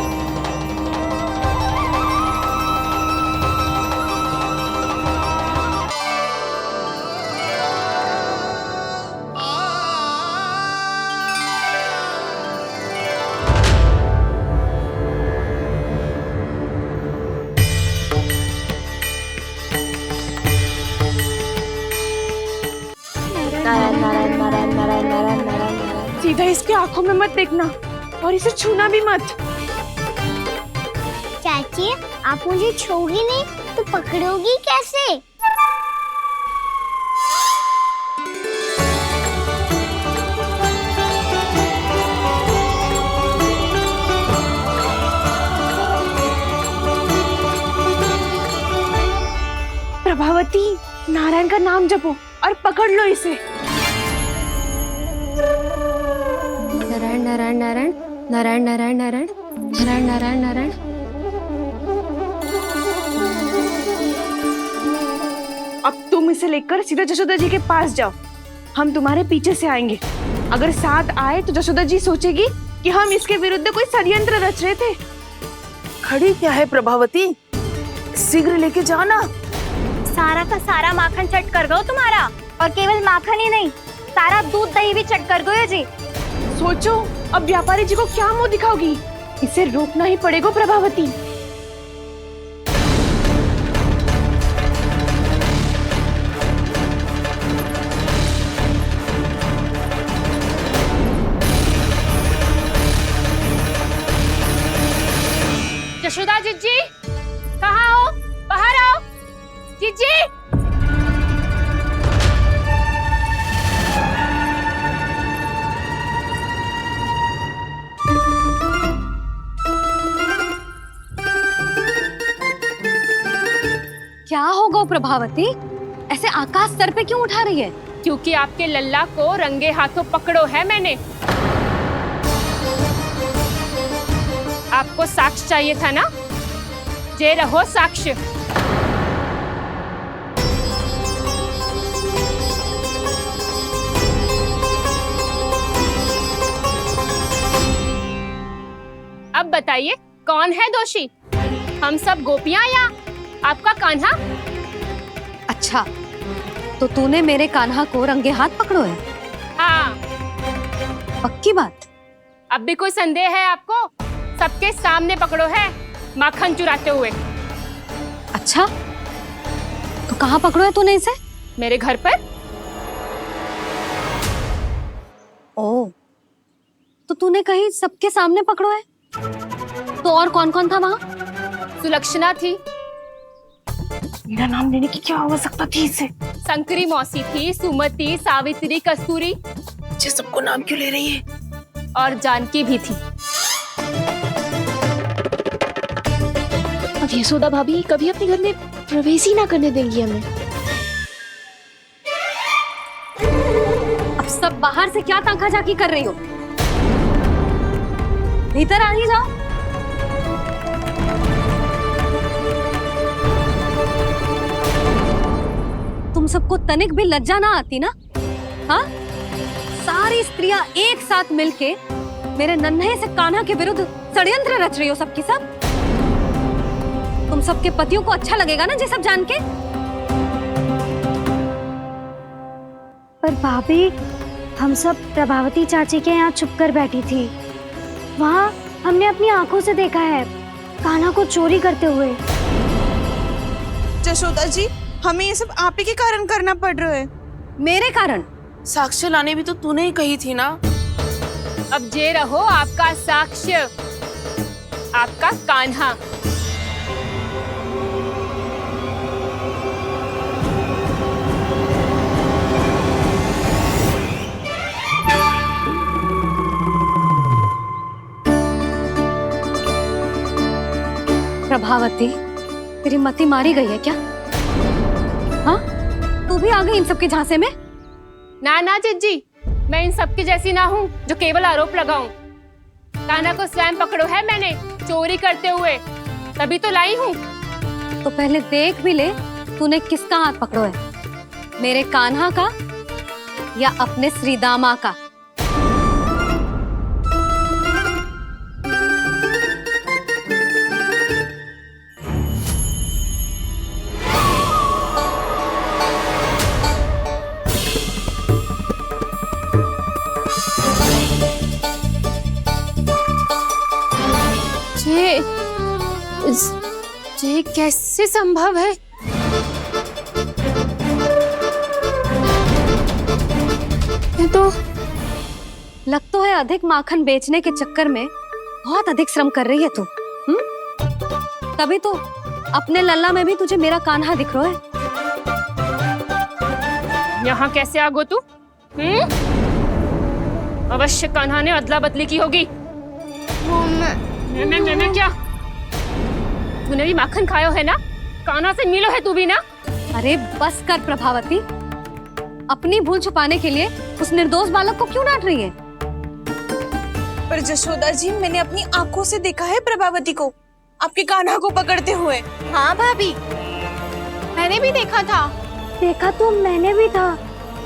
सीधा इसके आंखों में मत देखना और इसे छूना भी मत। चाची, आप मुझे छोड़ोगी नहीं तो पकड़ोगी कैसे? प्रभावती, नारायण का नाम जपो और पकड़ लो इसे। नारायण नारायण नारायण नारायण नारायण नारायण नारायण नारायण नारायण। अब तुम इसे लेकर सीधा जशोदा जी के पास जाओ, हम तुम्हारे पीछे से आएंगे। अगर साथ आए तो जशोदा जी सोचेगी कि हम इसके विरुद्ध कोई षड्यंत्र रच रहे थे। खड़ी क्या है प्रभावती, शीघ्र लेके जाओ ना। सारा का सारा माखन चट कर गयो तुम्हारा, और केवल माखन ही नहीं, सारा दूध दही भी चट कर गयो जी। सोचो अब व्यापारी जी को क्या मुंह दिखाओगी, इसे रोकना ही पड़ेगा प्रभावती। यशोदा जीजी, कहाँ हो? बाहर आओ जीजी। क्या हो गो प्रभावती, ऐसे आकाश सर पे क्यों उठा रही है? क्योंकि आपके लल्ला को रंगे हाथों पकड़ो है मैंने। आपको साक्ष्य चाहिए था ना, जे रहो साक्ष्य। अब बताइए कौन है दोषी, हम सब गोपियां या आपका कान्हा? अच्छा, तो तूने मेरे कान्हा को रंगे हाथ पकड़ो है? हाँ। पक्की बात? अब भी कोई संदेह है आपको? सबके सामने पकड़ो है, माखन चुराते हुए। अच्छा, तो कहाँ पकड़ो है तूने इसे? मेरे घर पर। ओ, तो तूने कहीं सबके सामने पकड़ो है? तो और कौन कौन था वहाँ? सुलक्षणा थी। मेरा नाम लेने की क्या आवश्यकता थी इसे? शंकरी मौसी थी, सुमति, सावित्री, कस्तूरी। ये सबको नाम क्यों ले रही है? और जानकी भी थी। अब यशोदा भाभी कभी अपने घर में प्रवेश ही ना करने देंगी हमें। अब सब बाहर से क्या ताका झाकी कर रही हो? भीतर आ ही जाओ। तुम सबको तनिक भी लज्जा ना आती ना? हाँ, सारी स्त्रियां एक साथ मिलके मेरे नन्हे से कान्हा के विरुद्ध षड्यंत्र रच रही हो सबकी सब। तुम सबके पतियों को अच्छा लगेगा ना ये सब जान के? पर भाभी, हम सब प्रभावती चाची के यहाँ छुप कर बैठी थी। वहाँ हमने अपनी आंखों से देखा है कान्हा को चोरी करते हुए। यशोदा जी, हमें ये सब आप ही के कारण करना पड़ रहा है। मेरे कारण? साक्ष्य लाने भी तो तूने ही कही थी ना। अब जे रहो आपका साक्ष्य, आपका कान्हा। प्रभावती, तेरी मति मारी गई है क्या? हाँ, तू भी आ गई इन सबके झांसे में? ना ना जिज्जी, मैं इन सबकी जैसी ना हूँ जो केवल आरोप लगाऊं। कान्हा को स्वयं पकड़ो है मैंने चोरी करते हुए, तभी तो लाई हूँ। तो पहले देख भी ले तूने किसका हाथ पकड़ो है, मेरे कान्हा का या अपने श्रीदामा का? ये कैसे संभव है? ये तो लग तो है अधिक माखन बेचने के चक्कर में बहुत अधिक श्रम कर रही है तू। तभी तो अपने लल्ला में भी तुझे मेरा कान्हा दिख रहा है। यहाँ कैसे आ गो तू? अवश्य कान्हा ने अदला बदली की होगी। मैं क्या? तूने भी माखन खायो है ना? कान्हा से मिलो है तू भी ना? अरे बस कर प्रभावती, अपनी भूल छुपाने के लिए उस निर्दोष बालक को क्यों डांट रही है? पर यशोदा जी, मैंने अपनी आंखों से देखा है प्रभावती को आपके कान्हा को पकड़ते हुए। हाँ भाभी, मैंने भी देखा था। देखा तो मैंने भी था।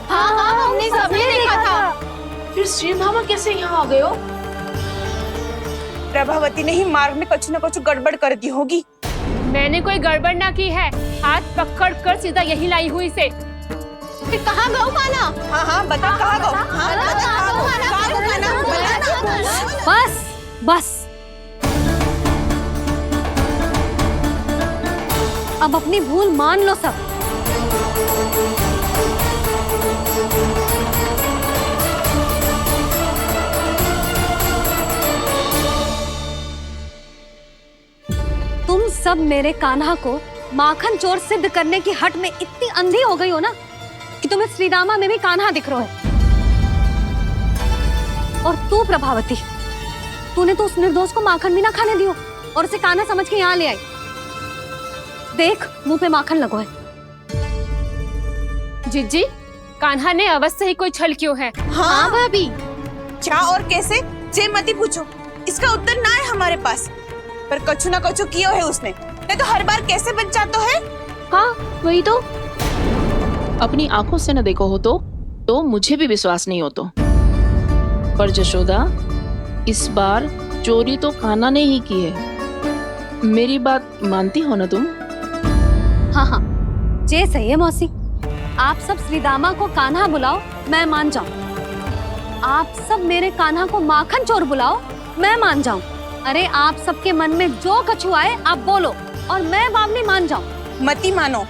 हाँ हाँ, हमने सबने देखा था। फिर श्रीधामा कैसे यहाँ आ गए हो? प्रभावती ने ही मार्ग में कुछ न कुछ गड़बड़ कर दी होगी। मैंने कोई गड़बड़ ना की है, हाथ पकड़ कर सीधा यही लाई हुई से। फिर कहाँ गौ कान्हा? हाँ हाँ बता, कहाँ गौ? बस बस, अब अपनी भूल मान लो सब। तुम सब मेरे कान्हा को माखन चोर सिद्ध करने की हट में इतनी अंधी हो गई हो ना कि तुम्हें श्रीदामा में भी कान्हा दिख रहा है। और तू प्रभावती, तूने तो उस निर्दोष को माखन भी ना खाने दियो और उसे कान्हा समझ के यहाँ ले आई। देख, मुंह पे माखन लगो है। जिज्जी, कान्हा ने अवश्य ही कोई छल क्यों है। हाँ भाभी, क्या और कैसे जे मती पूछो, इसका उत्तर ना है हमारे पास। पर कछु ना कछु कियो है उसने, नहीं तो हर बार कैसे बच जाता है। हाँ वही तो, अपनी आंखों से न देखो हो तो मुझे भी विश्वास नहीं हो तो। पर यशोदा, इस बार चोरी तो कान्हा ने ही की है। मेरी बात मानती हो ना तुम? हाँ हाँ, जे सही है मौसी, आप सब श्रीदामा को कान्हा बुलाओ, मैं मान जाऊं। आप सब मेरे कान्हा को माखन चोर बुलाओ, मैं मान जाऊं। अरे आप सबके मन में जो कछु आए आप बोलो और मैं बावली मान जाऊं। मती मानो,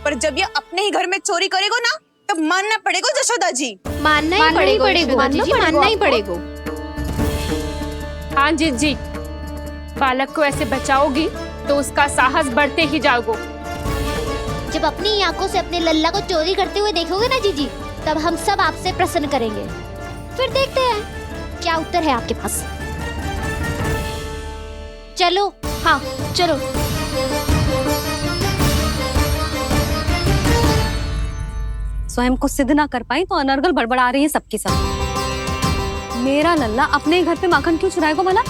पर जब ये अपने ही घर में चोरी करेगो ना तब मानना पड़ेगा जशोदा जी। मानना ही पड़ेगा, मानना ही पड़ेगा। हाँ जीजी, बालक को ऐसे बचाओगी तो उसका साहस बढ़ते ही जाओगे। जब अपनी आंखों से अपने लल्ला को चोरी करते हुए देखोगे ना जीजी, तब हम सब आपसे प्रसन्न करेंगे। फिर देखते हैं क्या उत्तर है आपके पास। चलो, हाँ चलो। स्वयं को सिद्ध ना कर पाई तो अनर्गल बड़बड़ा रही है सबके साथ। मेरा लल्ला अपने ही घर पे माखन क्यों चुराएगा भला?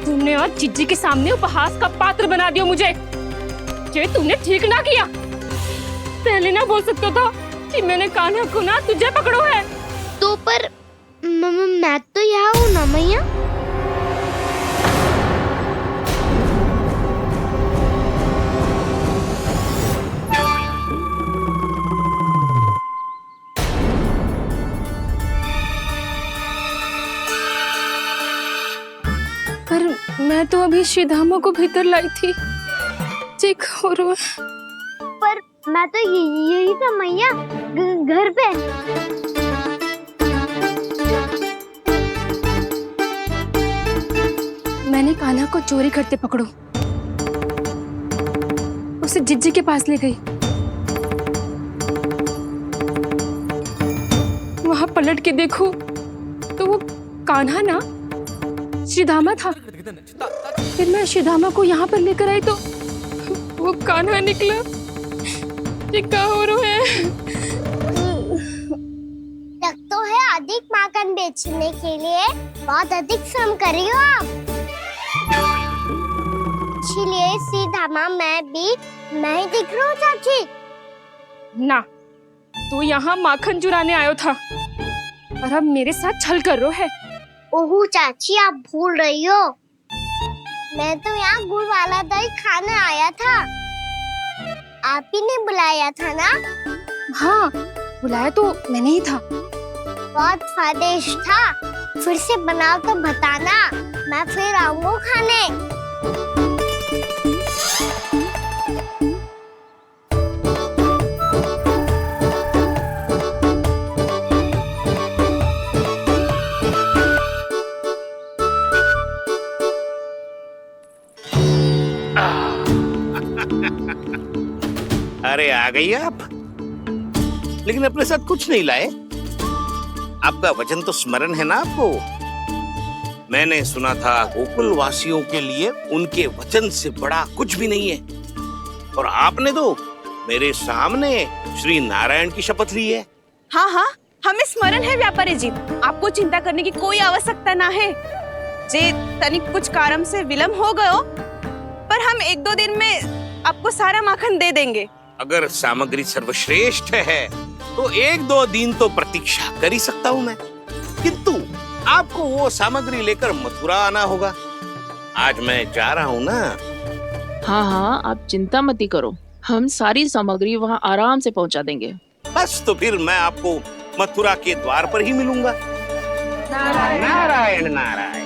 तुमने और जीजी के सामने उपहास का पात्र बना दिया मुझे। ये तुमने ठीक ना किया। पहले ना बोल सकता था कि मैंने कान्हा को ना तुझे पकड़ो है। तो पर मैं तो यहाँ हूँ ना मैया। पर मैं तो अभी श्रीधामा को भीतर लाई थी। चेक हो रहा है। पर मैं तो यही था मैया, घर पे। मैंने कान्हा को चोरी करते पकड़ो, उसे जिज्जी के पास ले गई। वहां पलट के देखो तो वो कान्हा ना श्रीधामा था। फिर मैं श्रीधामा को यहाँ पर लेकर आई तो वो कान्हा निकला। ये क्या हो रहा है? लगता है अधिक माखन बेचने के लिए बहुत अधिक श्रम कर रही हो आप। इसीलिए श्रीधामा मैं ही दिख रहा हूँ चाची। ना, तू यहाँ माखन चुराने आयो था और अब मेरे साथ छल कर रहा है। ओह चाची, आप भूल रही हो, मैं तो यहाँ गुड़ वाला दही खाने आया था। आप ही ने बुलाया था ना? हाँ, बुलाया तो मैंने ही था। बहुत स्वादिष्ट था। फिर से बनाओ तो बताना, मैं फिर आऊंगा खाने। अरे आ गई आप, लेकिन अपने साथ कुछ नहीं लाए। आपका वचन तो स्मरण है ना आपको? मैंने सुना था गोकुल वासियों के लिए उनके वचन से बड़ा कुछ भी नहीं है, और आपने तो मेरे सामने श्री नारायण की शपथ ली है। हाँ हाँ, हमें स्मरण है व्यापारी जी। आपको चिंता करने की कोई आवश्यकता ना है। जे तनिक कुछ कारण से विलंब हो गयो, पर हम 1-2 दिन में आपको सारा माखन दे देंगे। अगर सामग्री सर्वश्रेष्ठ है तो 1-2 दिन तो प्रतीक्षा कर ही सकता हूँ मैं, किंतु आपको वो सामग्री लेकर मथुरा आना होगा। आज मैं जा रहा हूँ ना। हाँ हाँ, आप चिंता मत करो, हम सारी सामग्री वहाँ आराम से पहुँचा देंगे। बस तो फिर मैं आपको मथुरा के द्वार पर ही मिलूंगा। नारायण नारायण।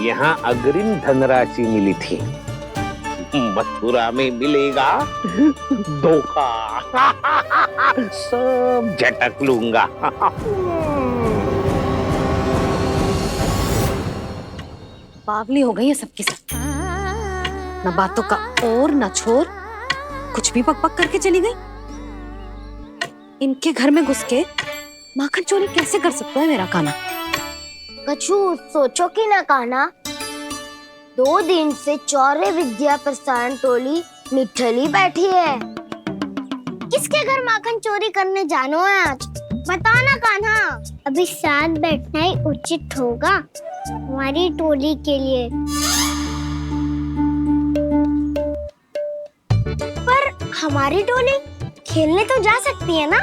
यहाँ अग्रिम धनराशि मिली थी, मथुरा में मिलेगा धोखा। सब झटक लूंगा। बावली हो गई है सबकी सब। न बातों का और न छोर, कुछ भी बक बक करके चली गई। इनके घर में घुस के माखन चोरी कैसे कर सकता है मेरा कान्हा? कछु सोचो कि ना कान्हा, 2 दिन से चौर्य विद्या प्रसारण टोली निठली बैठी है। किसके घर माखन चोरी करने जानो है आज? बताओ ना कान्हा। अभी साथ बैठना ही उचित होगा हमारी टोली के लिए। पर हमारी टोली खेलने तो जा सकती है ना?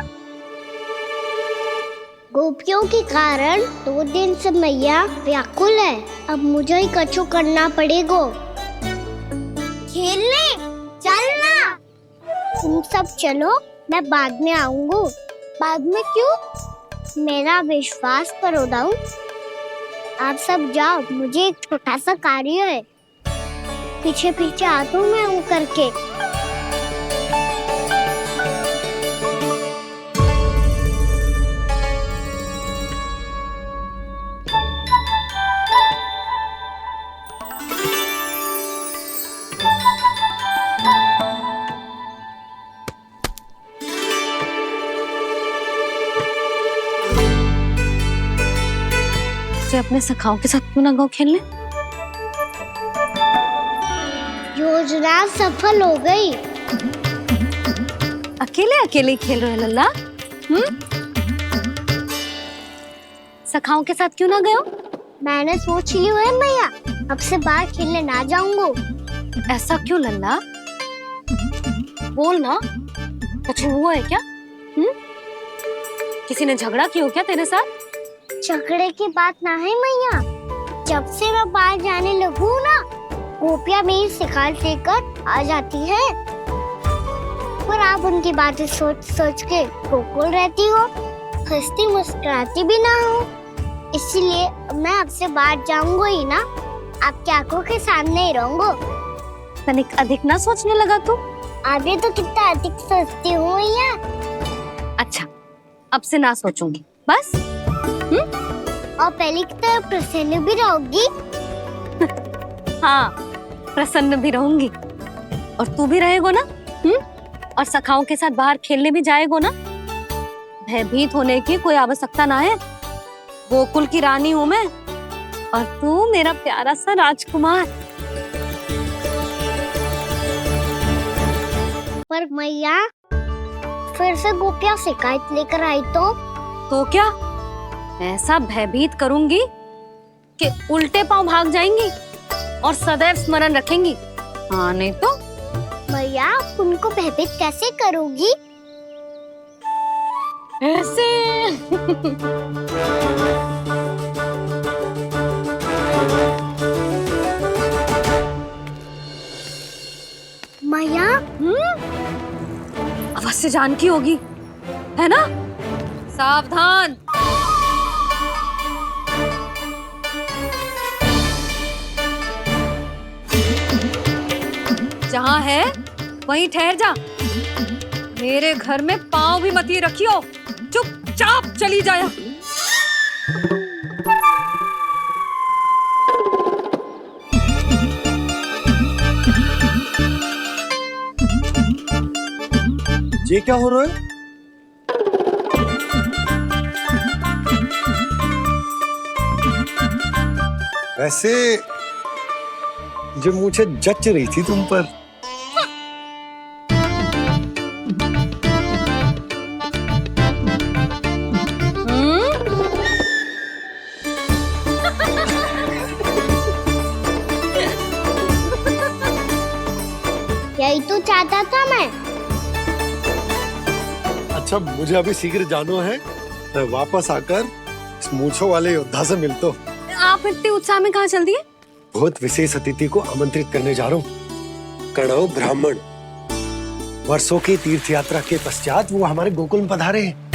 गोपियों के कारण 2 दिन से मैया व्याकुल है। अब मुझे ही कछु करना पड़ेगा। खेलने चलना। तुम सब चलो, मैं बाद में आऊंगा। बाद में क्यों? मेरा विश्वास करो दाऊ। आप सब जाओ, मुझे एक छोटा सा कार्य है। पीछे पीछे आता हूँ मैं हूँ करके। अपने सखाओं के साथ क्यों ना गाँव खेलने? योजना सफल हो गई। अकेले अकेले खेल रहे लल्ला? सखाओं के साथ क्यों ना गए हो? मैंने सोच लिया है मैया, अब से बाहर खेलने ना जाऊंगा। ऐसा क्यों लल्ला? बोल ना, कुछ हुआ है क्या? किसी ने झगड़ा किया हो क्या तेरे साथ? झगड़े की बात ना है मैया। जब से मैं बाहर जाने लगू ना, गोपियाँ मेरी शिकायत लेकर आ जाती है। पर आप उनकी बातें सोच सोच के गोकुल रहती हो, हंसती मुस्कुराती भी ना हो। इसलिए मैं आपसे बाहर जाऊंगा ही ना, आपकी आंखों के सामने ही रहूंगा। तनिक अधिक ना सोचने लगा तू? आगे तो कितना अधिक सोचती हूँ मैया। अच्छा, अब से ना सोचूंगी बस। और पहले की तरह प्रसन्न भी रहोगी। हाँ, प्रसन्न भी रहूंगी। और तू भी रहेगा ना? और सखाओं के साथ बाहर खेलने भी जाएगा ना? भयभीत होने की कोई आवश्यकता ना है। गोकुल की रानी हूँ मैं, और तू मेरा प्यारा सा राजकुमार। पर मैया, फिर से गोपियाँ शिकायत लेकर आई तो क्या? ऐसा भयभीत करूंगी कि उल्टे पांव भाग जाएंगी और सदैव स्मरण रखेंगी। हाँ नहीं तो? मैया, उनको भयभीत कैसे करोगी? ऐसे। मैया, अवश्य जानकी होगी, है ना? सावधान। जहाँ है वहीं ठहर जा। मेरे घर में पाँव भी मत ही रखियो, चुपचाप चली जाया। ये क्या हो रहा है? वैसे जो मुझे जच रही थी तुम पर। यही तो चाहता था मैं। अच्छा, मुझे अभी शीघ्र जाना है। मैं वापस आकर इस मूंछों वाले योद्धा से मिलता हूँ। आप इतने उत्साह में कहाँ चल दिए? बहुत विशेष अतिथि को आमंत्रित करने जा रहा हूँ। कणव ब्राह्मण। वर्षों की तीर्थ यात्रा के पश्चात वो हमारे गोकुल में पधारे हैं।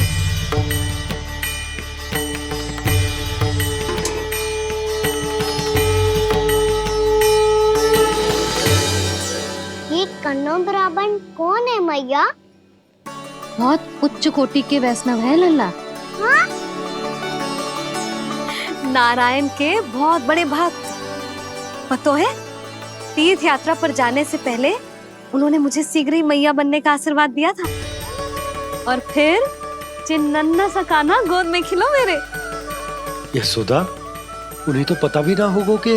ये कणव ब्राह्मण कौन है मैया? बहुत उच्च कोटि के वैष्णव है लल्ला। हाँ? नारायण के बहुत बड़े भक्त। पता है, तीर्थ यात्रा पर जाने से पहले उन्होंने मुझे शीघ्र ही मैया बनने का आशीर्वाद दिया था। और फिर चिन्नन्ना सा कान्हा गोद में खिलो मेरे। यशोदा, उन्हें तो पता भी ना होगा कि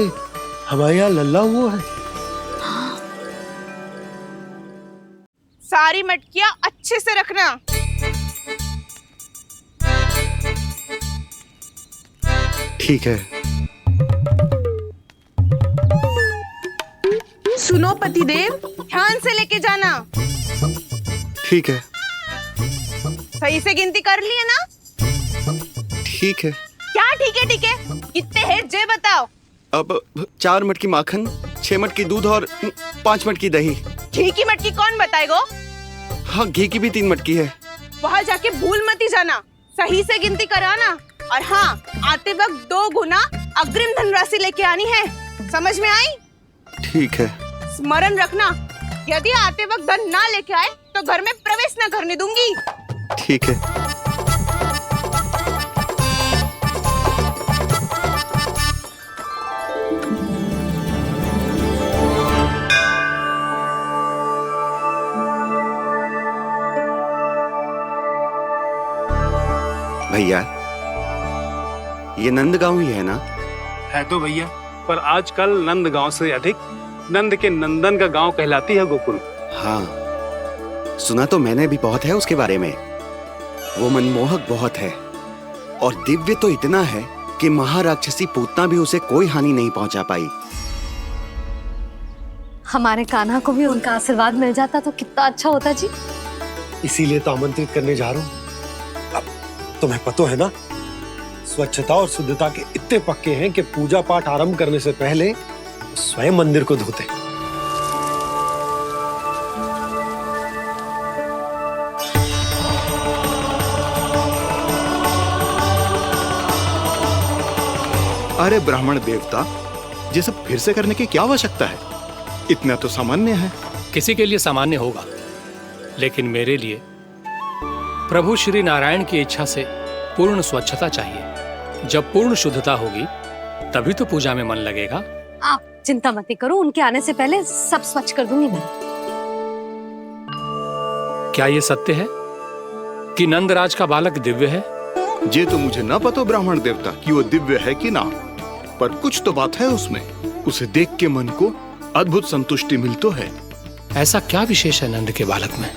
हमारे यहाँ लल्ला हुआ है। सारी मटकियां अच्छे से रखना। ठीक है। सुनो पतिदेव, ध्यान से लेके जाना। ठीक है। सही से गिनती कर लिए ना? ठीक है। क्या ठीक है कितने हैं जे बताओ। अब 4 मटकी माखन, 6 मटकी दूध और 5 मटकी दही। घी की मटकी कौन बताएगा? हाँ, घी की भी 3 मटकी है। वहाँ जाके भूल मती जाना, सही से गिनती कराना। और हाँ, आते वक्त 2 गुना अग्रिम धनराशि लेके आनी है, समझ में आई? ठीक है। स्मरण रखना, यदि आते वक्त धन ना लेके आए तो घर में प्रवेश न करने दूंगी। ठीक है। भैया, ये नंदगांव ही है ना? है तो भैया, पर आजकल नंदगांव से अधिक नंद के नंदन का गांव कहलाती है गोकुल। हाँ, सुना तो मैंने भी बहुत है उसके बारे में। वो मनमोहक बहुत है और दिव्य तो इतना है कि महाराक्षसी पूतना भी उसे कोई हानि नहीं पहुंचा पाई। हमारे कान्हा को भी उनका आशीर्वाद मिल जाता तो कितना अच्छा होता जी। इसीलिए तो आमंत्रित करने जा रहा हूँ। अब तुम्हें पता है ना, स्वच्छता और शुद्धता के इतने पक्के हैं कि पूजा पाठ आरंभ करने से पहले स्वयं मंदिर को धोते। अरे ब्राह्मण देवता, ये सब फिर से करने की क्या आवश्यकता है? इतना तो सामान्य है। किसी के लिए सामान्य होगा, लेकिन मेरे लिए प्रभु श्री नारायण की इच्छा से पूर्ण स्वच्छता चाहिए। जब पूर्ण शुद्धता होगी तभी तो पूजा में मन लगेगा। आप चिंता मत करो, उनके आने से पहले सब स्वच्छ कर दूंगी मैं। क्या ये सत्य है कि नंदराज का बालक दिव्य है? ये तो मुझे ना पता ब्राह्मण देवता कि वो दिव्य है कि ना, पर कुछ तो बात है उसमें। उसे देख के मन को अद्भुत संतुष्टि मिल तो है। ऐसा क्या विशेष है नंद के बालक में?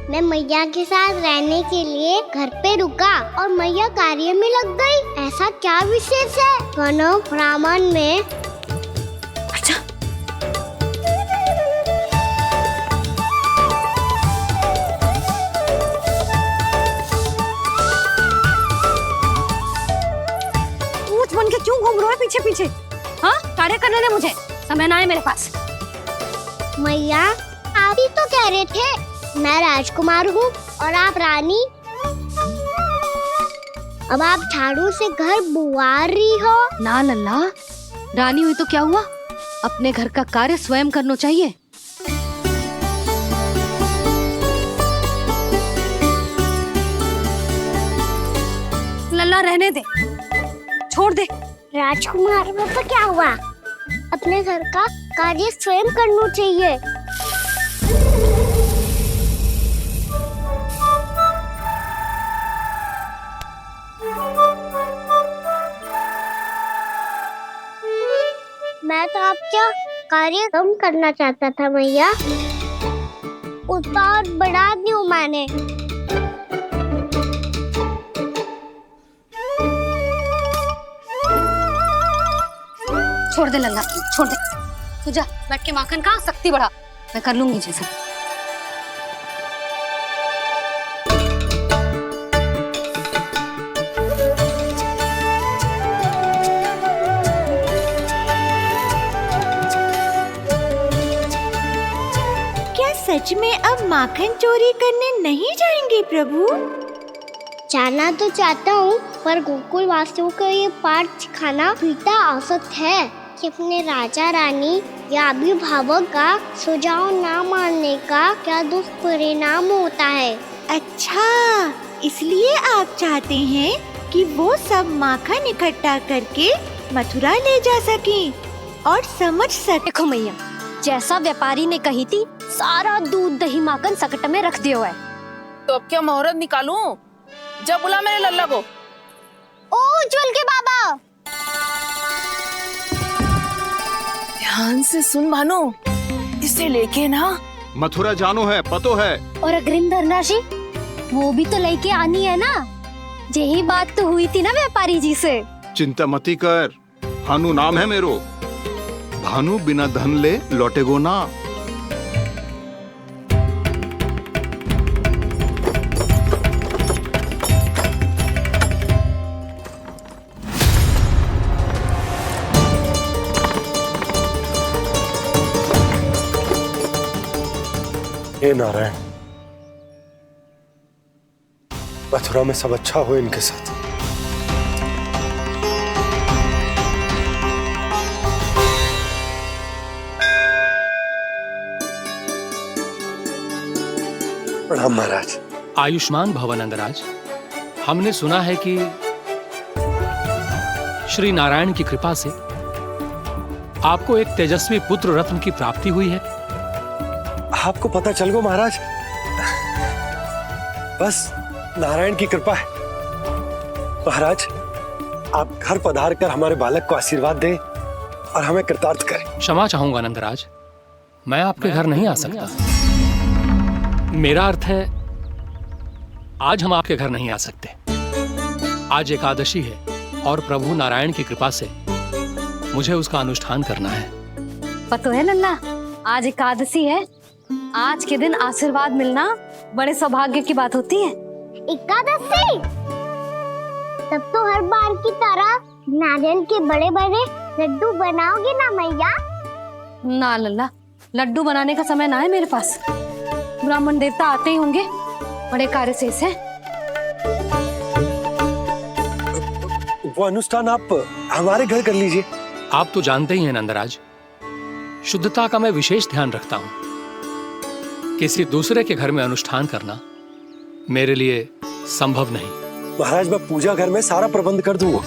मैं मैया के साथ रहने के लिए घर पे रुका और मैया कार्य में लग गई। ऐसा क्या विशेष है प्रणव ब्राह्मण में? अच्छा, ऊंच बन के क्यों घूम रहे हो पीछे पीछे? हाँ, कार्य करने दे मुझे, समय ना है मेरे पास। मैया, आप ही तो कह रहे थे मैं राजकुमार हूँ और आप रानी। अब आप झाड़ू से घर बुआर रही हो। ना लल्ला, रानी हुई तो क्या हुआ, अपने घर का कार्य स्वयं करना चाहिए। लल्ला रहने दे, छोड़ दे। राजकुमार में तो क्या हुआ, अपने घर का कार्य स्वयं करना चाहिए। मैं तो आपका कार्य कम करना चाहता था मैया, उसका और बढ़ा दूं मैंने। छोड़ दे लल्ला, छोड़ दे। तू जा बैठ के माखन खा, शक्ति बढ़ा, मैं कर लूंगी जैसा। सच में अब माखन चोरी करने नहीं जाएंगे प्रभु? जाना तो चाहता हूँ, पर गोकुल वासियों को ये पाठ सिखाना पिता औसत है कि अपने राजा रानी या अभिभावक का सुझाव ना मानने का क्या दुष्परिणाम होता है। अच्छा, इसलिए आप चाहते हैं कि वो सब माखन इकट्ठा करके मथुरा ले जा सकें और समझ सके। देखो मैया, जैसा व्यापारी ने कही थी, सारा दूध दही माखन सकट में रख दिया है। तो अब क्या मुहूर्त निकालूं? जब बुला मेरे लल्ला को। ओ उज्जवल के बाबा, ध्यान से सुन भानु, इसे लेके ना मथुरा जानो है, पतो है। और अग्रिम धनराशि वो भी तो लेके आनी है ना। यही बात तो हुई थी ना व्यापारी जी से। चिंता मती कर, हानु नाम है मेरो। भानु बिना धन ले लौटेगो ना। हे नारायण, मथुरा में सब अच्छा हो इनके साथ। प्रणाम महाराज। आयुष्मान भव नंदराज। हमने सुना है कि श्री नारायण की कृपा से आपको एक तेजस्वी पुत्र रत्न की प्राप्ति हुई है। आपको पता चल गो महाराज, बस नारायण की कृपा है। महाराज, आप घर पधार कर हमारे बालक को आशीर्वाद दें और हमें कृतार्थ करें। क्षमा चाहूंगा नंदराज, मैं आपके घर नहीं आ सकता। मेरा अर्थ है आज हम आपके घर नहीं आ सकते। आज एकादशी है और प्रभु नारायण की कृपा से मुझे उसका अनुष्ठान करना है। पता है लल्ला, आज एकादशी है। आज के दिन आशीर्वाद मिलना बड़े सौभाग्य की बात होती है। एकादशी? तब तो हर बार की तरह नारियल के बड़े बड़े लड्डू बनाओगे ना मैया? ना लल्ला, लड्डू बनाने का समय ना है मेरे पास। ब्राह्मण देवता आते ही होंगे, बड़े कार्य शेष है। वो अनुष्ठान आप हमारे घर कर लीजिए। आप तो जानते ही हैं नंदराज, शुद्धता का मैं विशेष ध्यान रखता हूं। किसी दूसरे के घर में अनुष्ठान करना मेरे लिए संभव नहीं। महाराज, मैं पूजा घर में सारा प्रबंध कर दूंगा।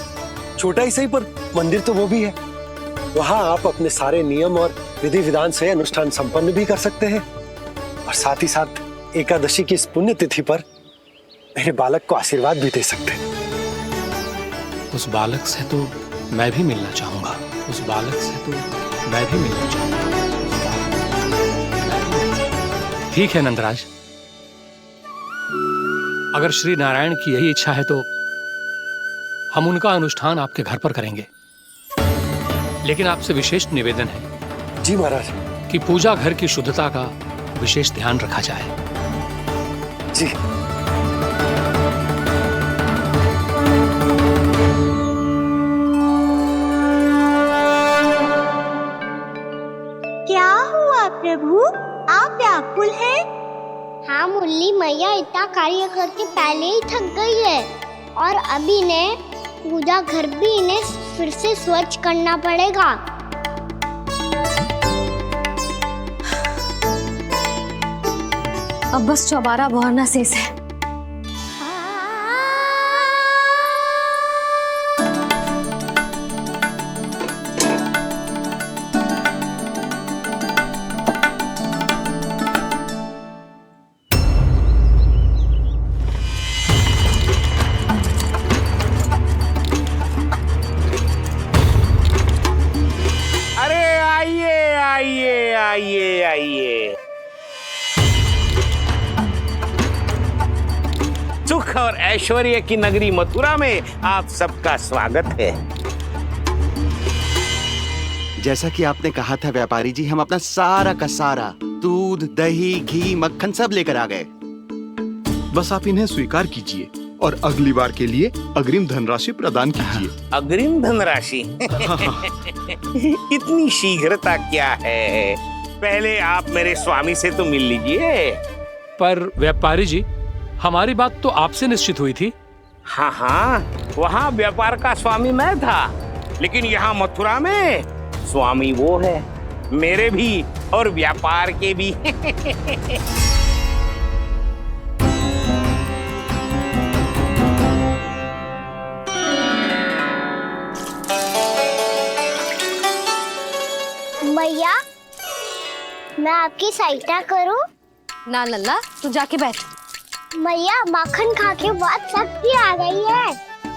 छोटा ही सही, पर मंदिर तो वो भी है। वहां आप अपने सारे नियम और विधि विधान से अनुष्ठान संपन्न भी कर सकते हैं और साथ ही साथ एकादशी की इस पुण्य तिथि पर मेरे बालक को आशीर्वाद भी दे सकते हैं। उस बालक से तो मैं भी मिलना चाहूंगा। उस बालक से तो मैं भी मिलना चाहूंगा। ठीक है नंदराज, अगर श्री नारायण की यही इच्छा है तो हम उनका अनुष्ठान आपके घर पर करेंगे। लेकिन आपसे विशेष निवेदन है। जी महाराज। कि पूजा घर की शुद्धता का विशेष ध्यान रखा जाए। जी। क्या हुआ प्रभु, आप व्याकुल हैं? हाँ मुरली, मैया इतना कार्य करके पहले ही थक गई है और अब इन्हें पूजा घर भी इन्हें फिर से स्वच्छ करना पड़ेगा। अब बस चौबारा बहारना शेष है। अरे आइए आइए आइए आइए, सुख और ऐश्वर्य की नगरी मथुरा में आप सबका स्वागत है। जैसा कि आपने कहा था व्यापारी जी, हम अपना सारा का सारा दूध, दही, घी, मक्खन सब लेकर आ गए। बस आप इन्हें स्वीकार कीजिए और अगली बार के लिए अग्रिम धनराशि प्रदान कीजिए। अग्रिम धनराशि? इतनी शीघ्रता क्या है? पहले आप मेरे स्वामी से तो मिल लीजिए। पर व्यापारी जी, हमारी बात तो आपसे निश्चित हुई थी। हाँ हाँ, वहाँ व्यापार का स्वामी मैं था, लेकिन यहाँ मथुरा में स्वामी वो है, मेरे भी और व्यापार के भी। मैया, मैं आपकी सहायता करूं? ना लल्ला, तू जाके बैठ। मैया, माखन खा के बहुत शक्ति आ गई है।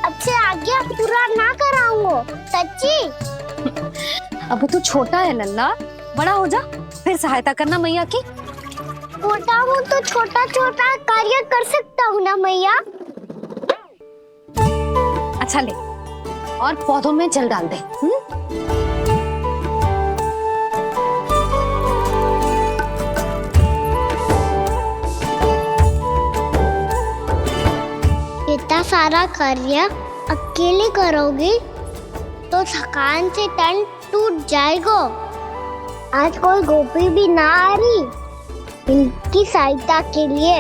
अब से आगे पूरा ना कराऊंगा। सच्ची? अब तू छोटा है लल्ला, बड़ा हो जा फिर सहायता करना मैया की। छोटा हूँ तो छोटा छोटा कार्य कर सकता हूँ ना मैया। अच्छा ले, और पौधों में जल डाल दे। सारा कार्य अकेले करोगी तो थकान से तन टूट जाएगा। आज कोई गोपी भी ना आ रही इनकी सहायता के लिए।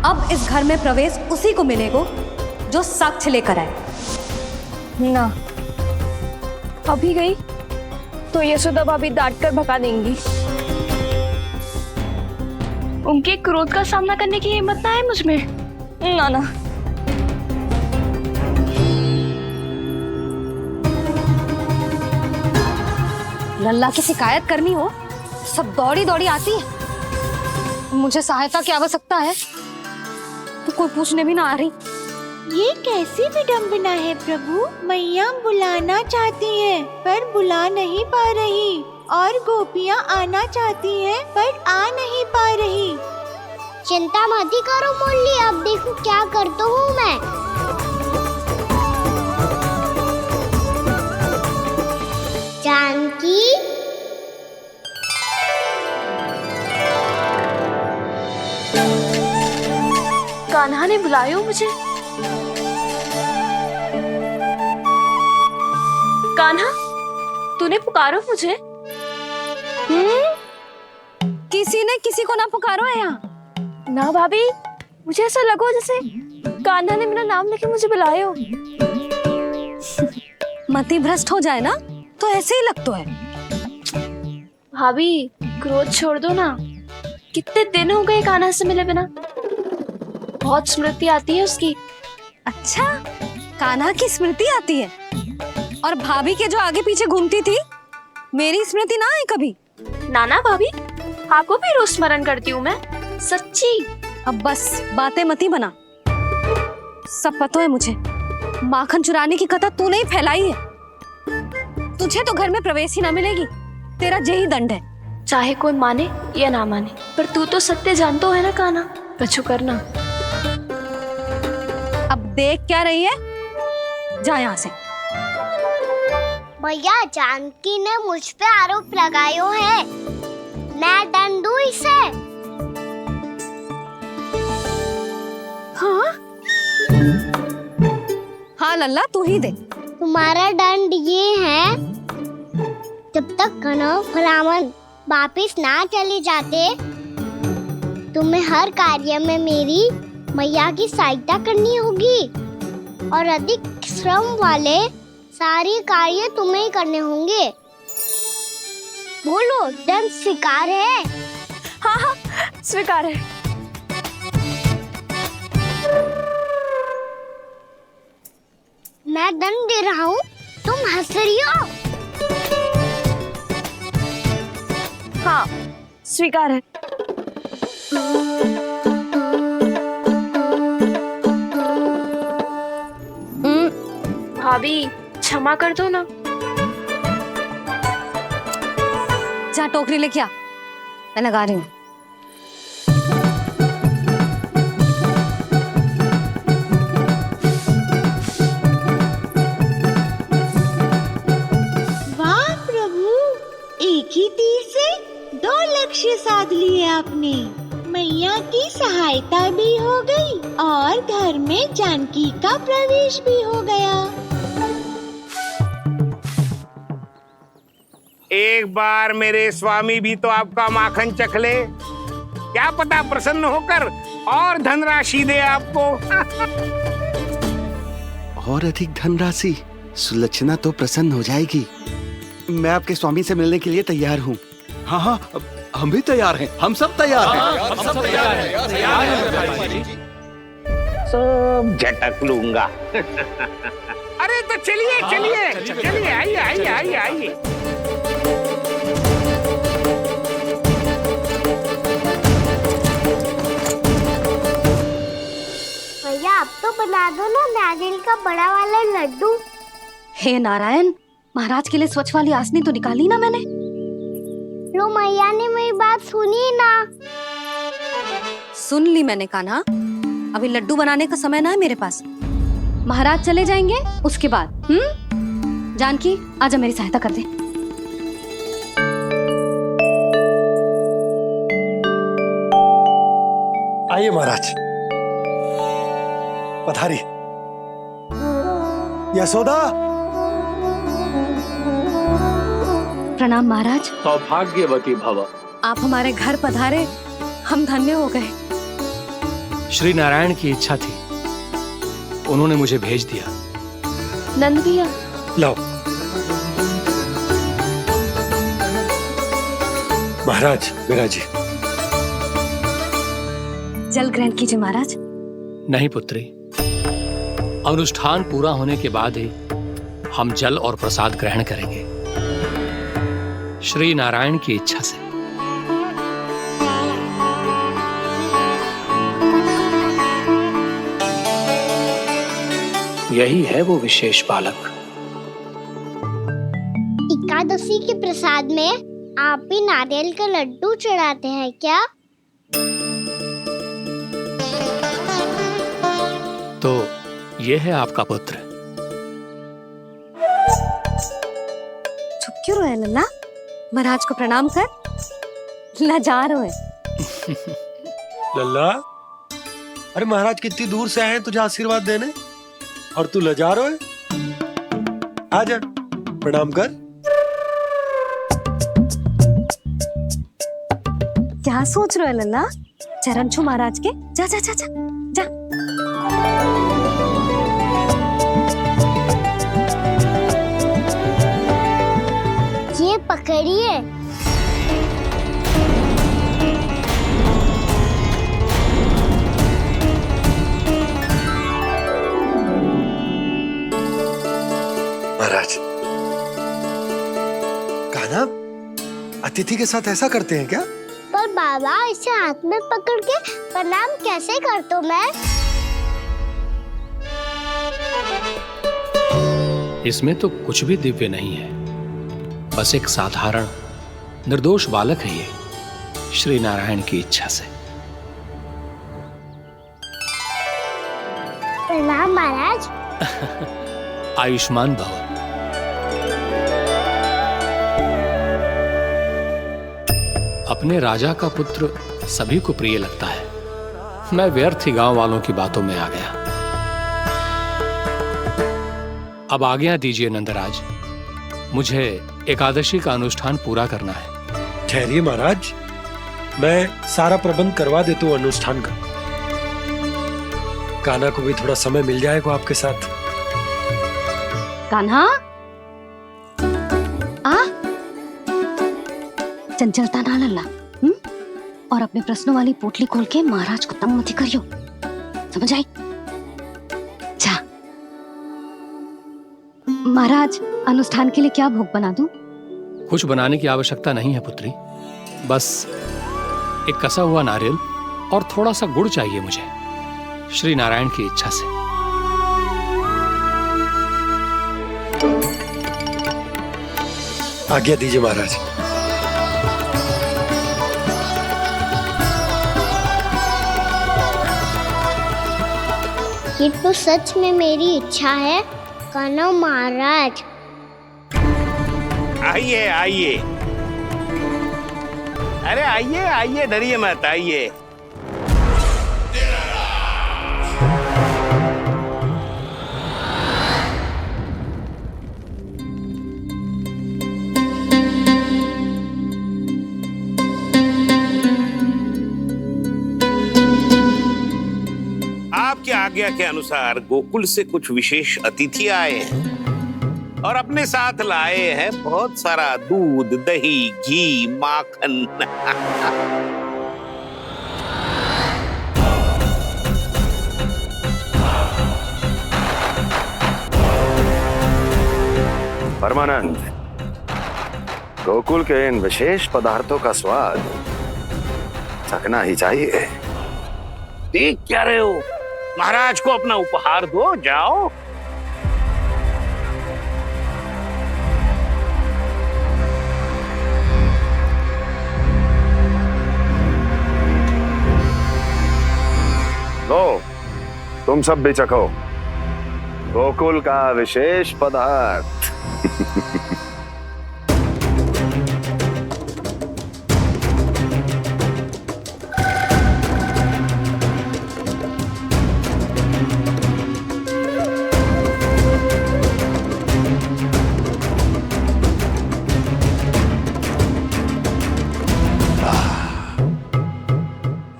अब इस घर में प्रवेश उसी को मिलेगा जो साक्ष्य लेकर आए। ना, अभी गई तो यशोदा भाभी डांट कर भगा देंगी। उनके क्रोध का सामना करने की हिम्मत ना है मुझ में। ना ना। लल्ला की शिकायत करनी हो सब दौड़ी दौड़ी आती है। मुझे सहायता की आवश्यकता है तो कोई पूछने भी ना आ रही। ये कैसी विडंबना है प्रभु। मैया बुलाना चाहती हैं पर बुला नहीं पा रही और गोपियाँ आना चाहती हैं पर आ नहीं पा रही। चिंता मत करो मुरली, अब देखो क्या करता हूँ मैं। जानकी, कान्हा ने बुलाया हो मुझे। कान्हा, तूने पुकारो मुझे। किसी ने किसी को ना पुकारो है यहाँ। ना भाभी, मुझे ऐसा लगो जैसे कान्हा ने मेरा नाम लेके मुझे बुलाया हो। मति भ्रष्ट हो जाए ना तो ऐसे ही लगता है। भाभी, क्रोध छोड़ दो ना। कितने दिन हो गए कान्हा से मिले बिना। बहुत स्मृति आती है उसकी। अच्छा, कान्हा की स्मृति आती है और भाभी के जो आगे पीछे घूमती थी मेरी स्मृति ना है कभी। नाना भाभी, आपको भी रोज स्मरण करती हूँ मैं, सच्ची। अब बस बातें मत ही बना। सब पता है मुझे। माखन चुराने की कथा तूने ही फैलाई है। तुझे तो घर में प्रवेश ही ना मिलेगी। तेरा यही दंड है। चाहे कोई माने या ना माने, पर तू तो सत्य जानतो है ना कान्हा। कछु करना। अब देख क्या रही है, जा यहाँ से। भैया, जानकी ने मुझ पे आरोप लगायो है, मैं दंड दूं इसे। हाँ हाँ लल्ला, तू ही दे। तुम्हारा दंड ये है, जब तक कनव ब्राह्मण वापिस ना चले जाते तुम्हें हर कार्य में मेरी मैया की सहायता करनी होगी और अधिक श्रम वाले सारे कार्य तुम्हें ही करने होंगे। बोलो, दंड स्वीकार है? हाँ हाँ, स्वीकार है। मैं दंड दे रहा हूँ, तुम हंस रही हो? हाँ, स्वीकार है। भाभी, क्षमा कर दो ना। जा टोकरी लेके आ, मैं लगा रही हूँ। वाह प्रभु, एक ही तीर से 2 लक्ष्य साध लिए आपने। मैया की सहायता भी हो गई और घर में जानकी का प्रवेश भी हो गया। एक बार मेरे स्वामी भी तो आपका माखन चख ले, क्या पता प्रसन्न होकर और धनराशि दे आपको। और अधिक धनराशि? सुलक्षणा तो प्रसन्न हो जाएगी। मैं आपके स्वामी से मिलने के लिए तैयार हूँ। हाँ हाँ, हम भी तैयार हैं। हम सब तैयार हैं। हम सब तैयार हैं। सब झटक लूंगा। अरे तो चलिए चलिए चलिए, आइए आइए आइए आइए। भैया, आप तो बना दो ना नारियल का बड़ा वाला लड्डू। हे नारायण, महाराज के लिए स्वच्छ वाली आसनी तो निकाली ना मैंने। लो, मैया ने मेरी बात सुनी ना। सुन ली मैंने कान्हा। अभी लड्डू बनाने का समय ना है मेरे पास। महाराज चले जाएंगे उसके बाद। जानकी आजा मेरी सहायता कर दे। आइए महाराज, पधारी। यशोदा। प्रणाम महाराज। सौभाग्यवती भव। आप हमारे घर पधारे, हम धन्य हो गए। श्री नारायण की इच्छा थी, उन्होंने मुझे भेज दिया। नंद भैया लाओ। महाराज मेरा जी। जल ग्रहण कीजिए महाराज। नहीं पुत्री, अनुष्ठान पूरा होने के बाद ही हम जल और प्रसाद ग्रहण करेंगे, श्री नारायण की इच्छा से। यही है वो विशेष बालक। एकादशी के प्रसाद में आप भी नारियल का लड्डू चढ़ाते हैं क्या? तो ये है आपका पुत्र। चुप क्यों रहे लल्ला? महाराज को प्रणाम कर। लाजार हो लल्ला, अरे महाराज कितनी दूर से आए हैं तुझे आशीर्वाद देने, और तू लजा रहा है। आजा प्रणाम कर। क्या सोच रहे हो लल्ला? चरण छू महाराज के। जा जा जा जा जा। ये पकड़िए। महाराज, कान्हा अतिथि के साथ ऐसा करते हैं क्या? पर बाबा, इसे हाथ में पकड़ के प्रणाम कैसे करता हूँ मैं? इसमें तो कुछ भी दिव्य नहीं है, बस एक साधारण निर्दोष बालक है ये, श्री नारायण की इच्छा से। प्रणाम महाराज। आयुष्मान भव। अपने राजा का पुत्र सभी को प्रिय लगता है। मैं व्यर्थ ही गांव वालों की बातों में आ गया। अब आज्ञा दीजिए नंदराज, मुझे एकादशी का अनुष्ठान पूरा करना है। ठहरिए महाराज, मैं सारा प्रबंध करवा देता हूँ अनुष्ठान का। कान्हा को भी थोड़ा समय मिल जाएगा आपके साथ। कान्हा, आ चंचलता ना लल्ला। और अपने प्रश्नों वाली पोटली खोल के महाराज को तंग मत करियो, समझ आई? जा। महाराज, अनुष्ठान के लिए क्या भोग बना दूं? कुछ बनाने की आवश्यकता नहीं है पुत्री, बस एक कसा हुआ नारियल और थोड़ा सा गुड़ चाहिए मुझे, श्री नारायण की इच्छा से। आज्ञा दीजिए महाराज। ये तो सच में मेरी इच्छा है कान्हा महाराज। आइए आइए, अरे आइए आइए, डरिए मत, आइए। आपकी आज्ञा के अनुसार गोकुल से कुछ विशेष अतिथि आए हैं और अपने साथ लाए हैं बहुत सारा दूध, दही, घी, माखन। परमानंद, गोकुल के इन विशेष पदार्थों का स्वाद चखना ही चाहिए। देख क्या रहे हो? महाराज को अपना उपहार दो, जाओ। लो, तुम सब भी चखो गोकुल का विशेष पदार्थ।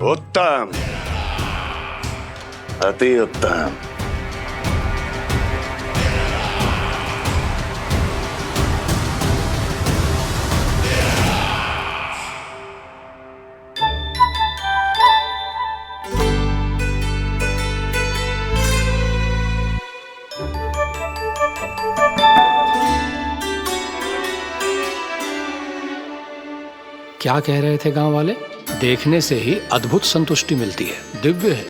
उत्तम, अति उत्तम। क्या कह रहे थे गांव वाले? देखने से ही अद्भुत संतुष्टि मिलती है, दिव्य है।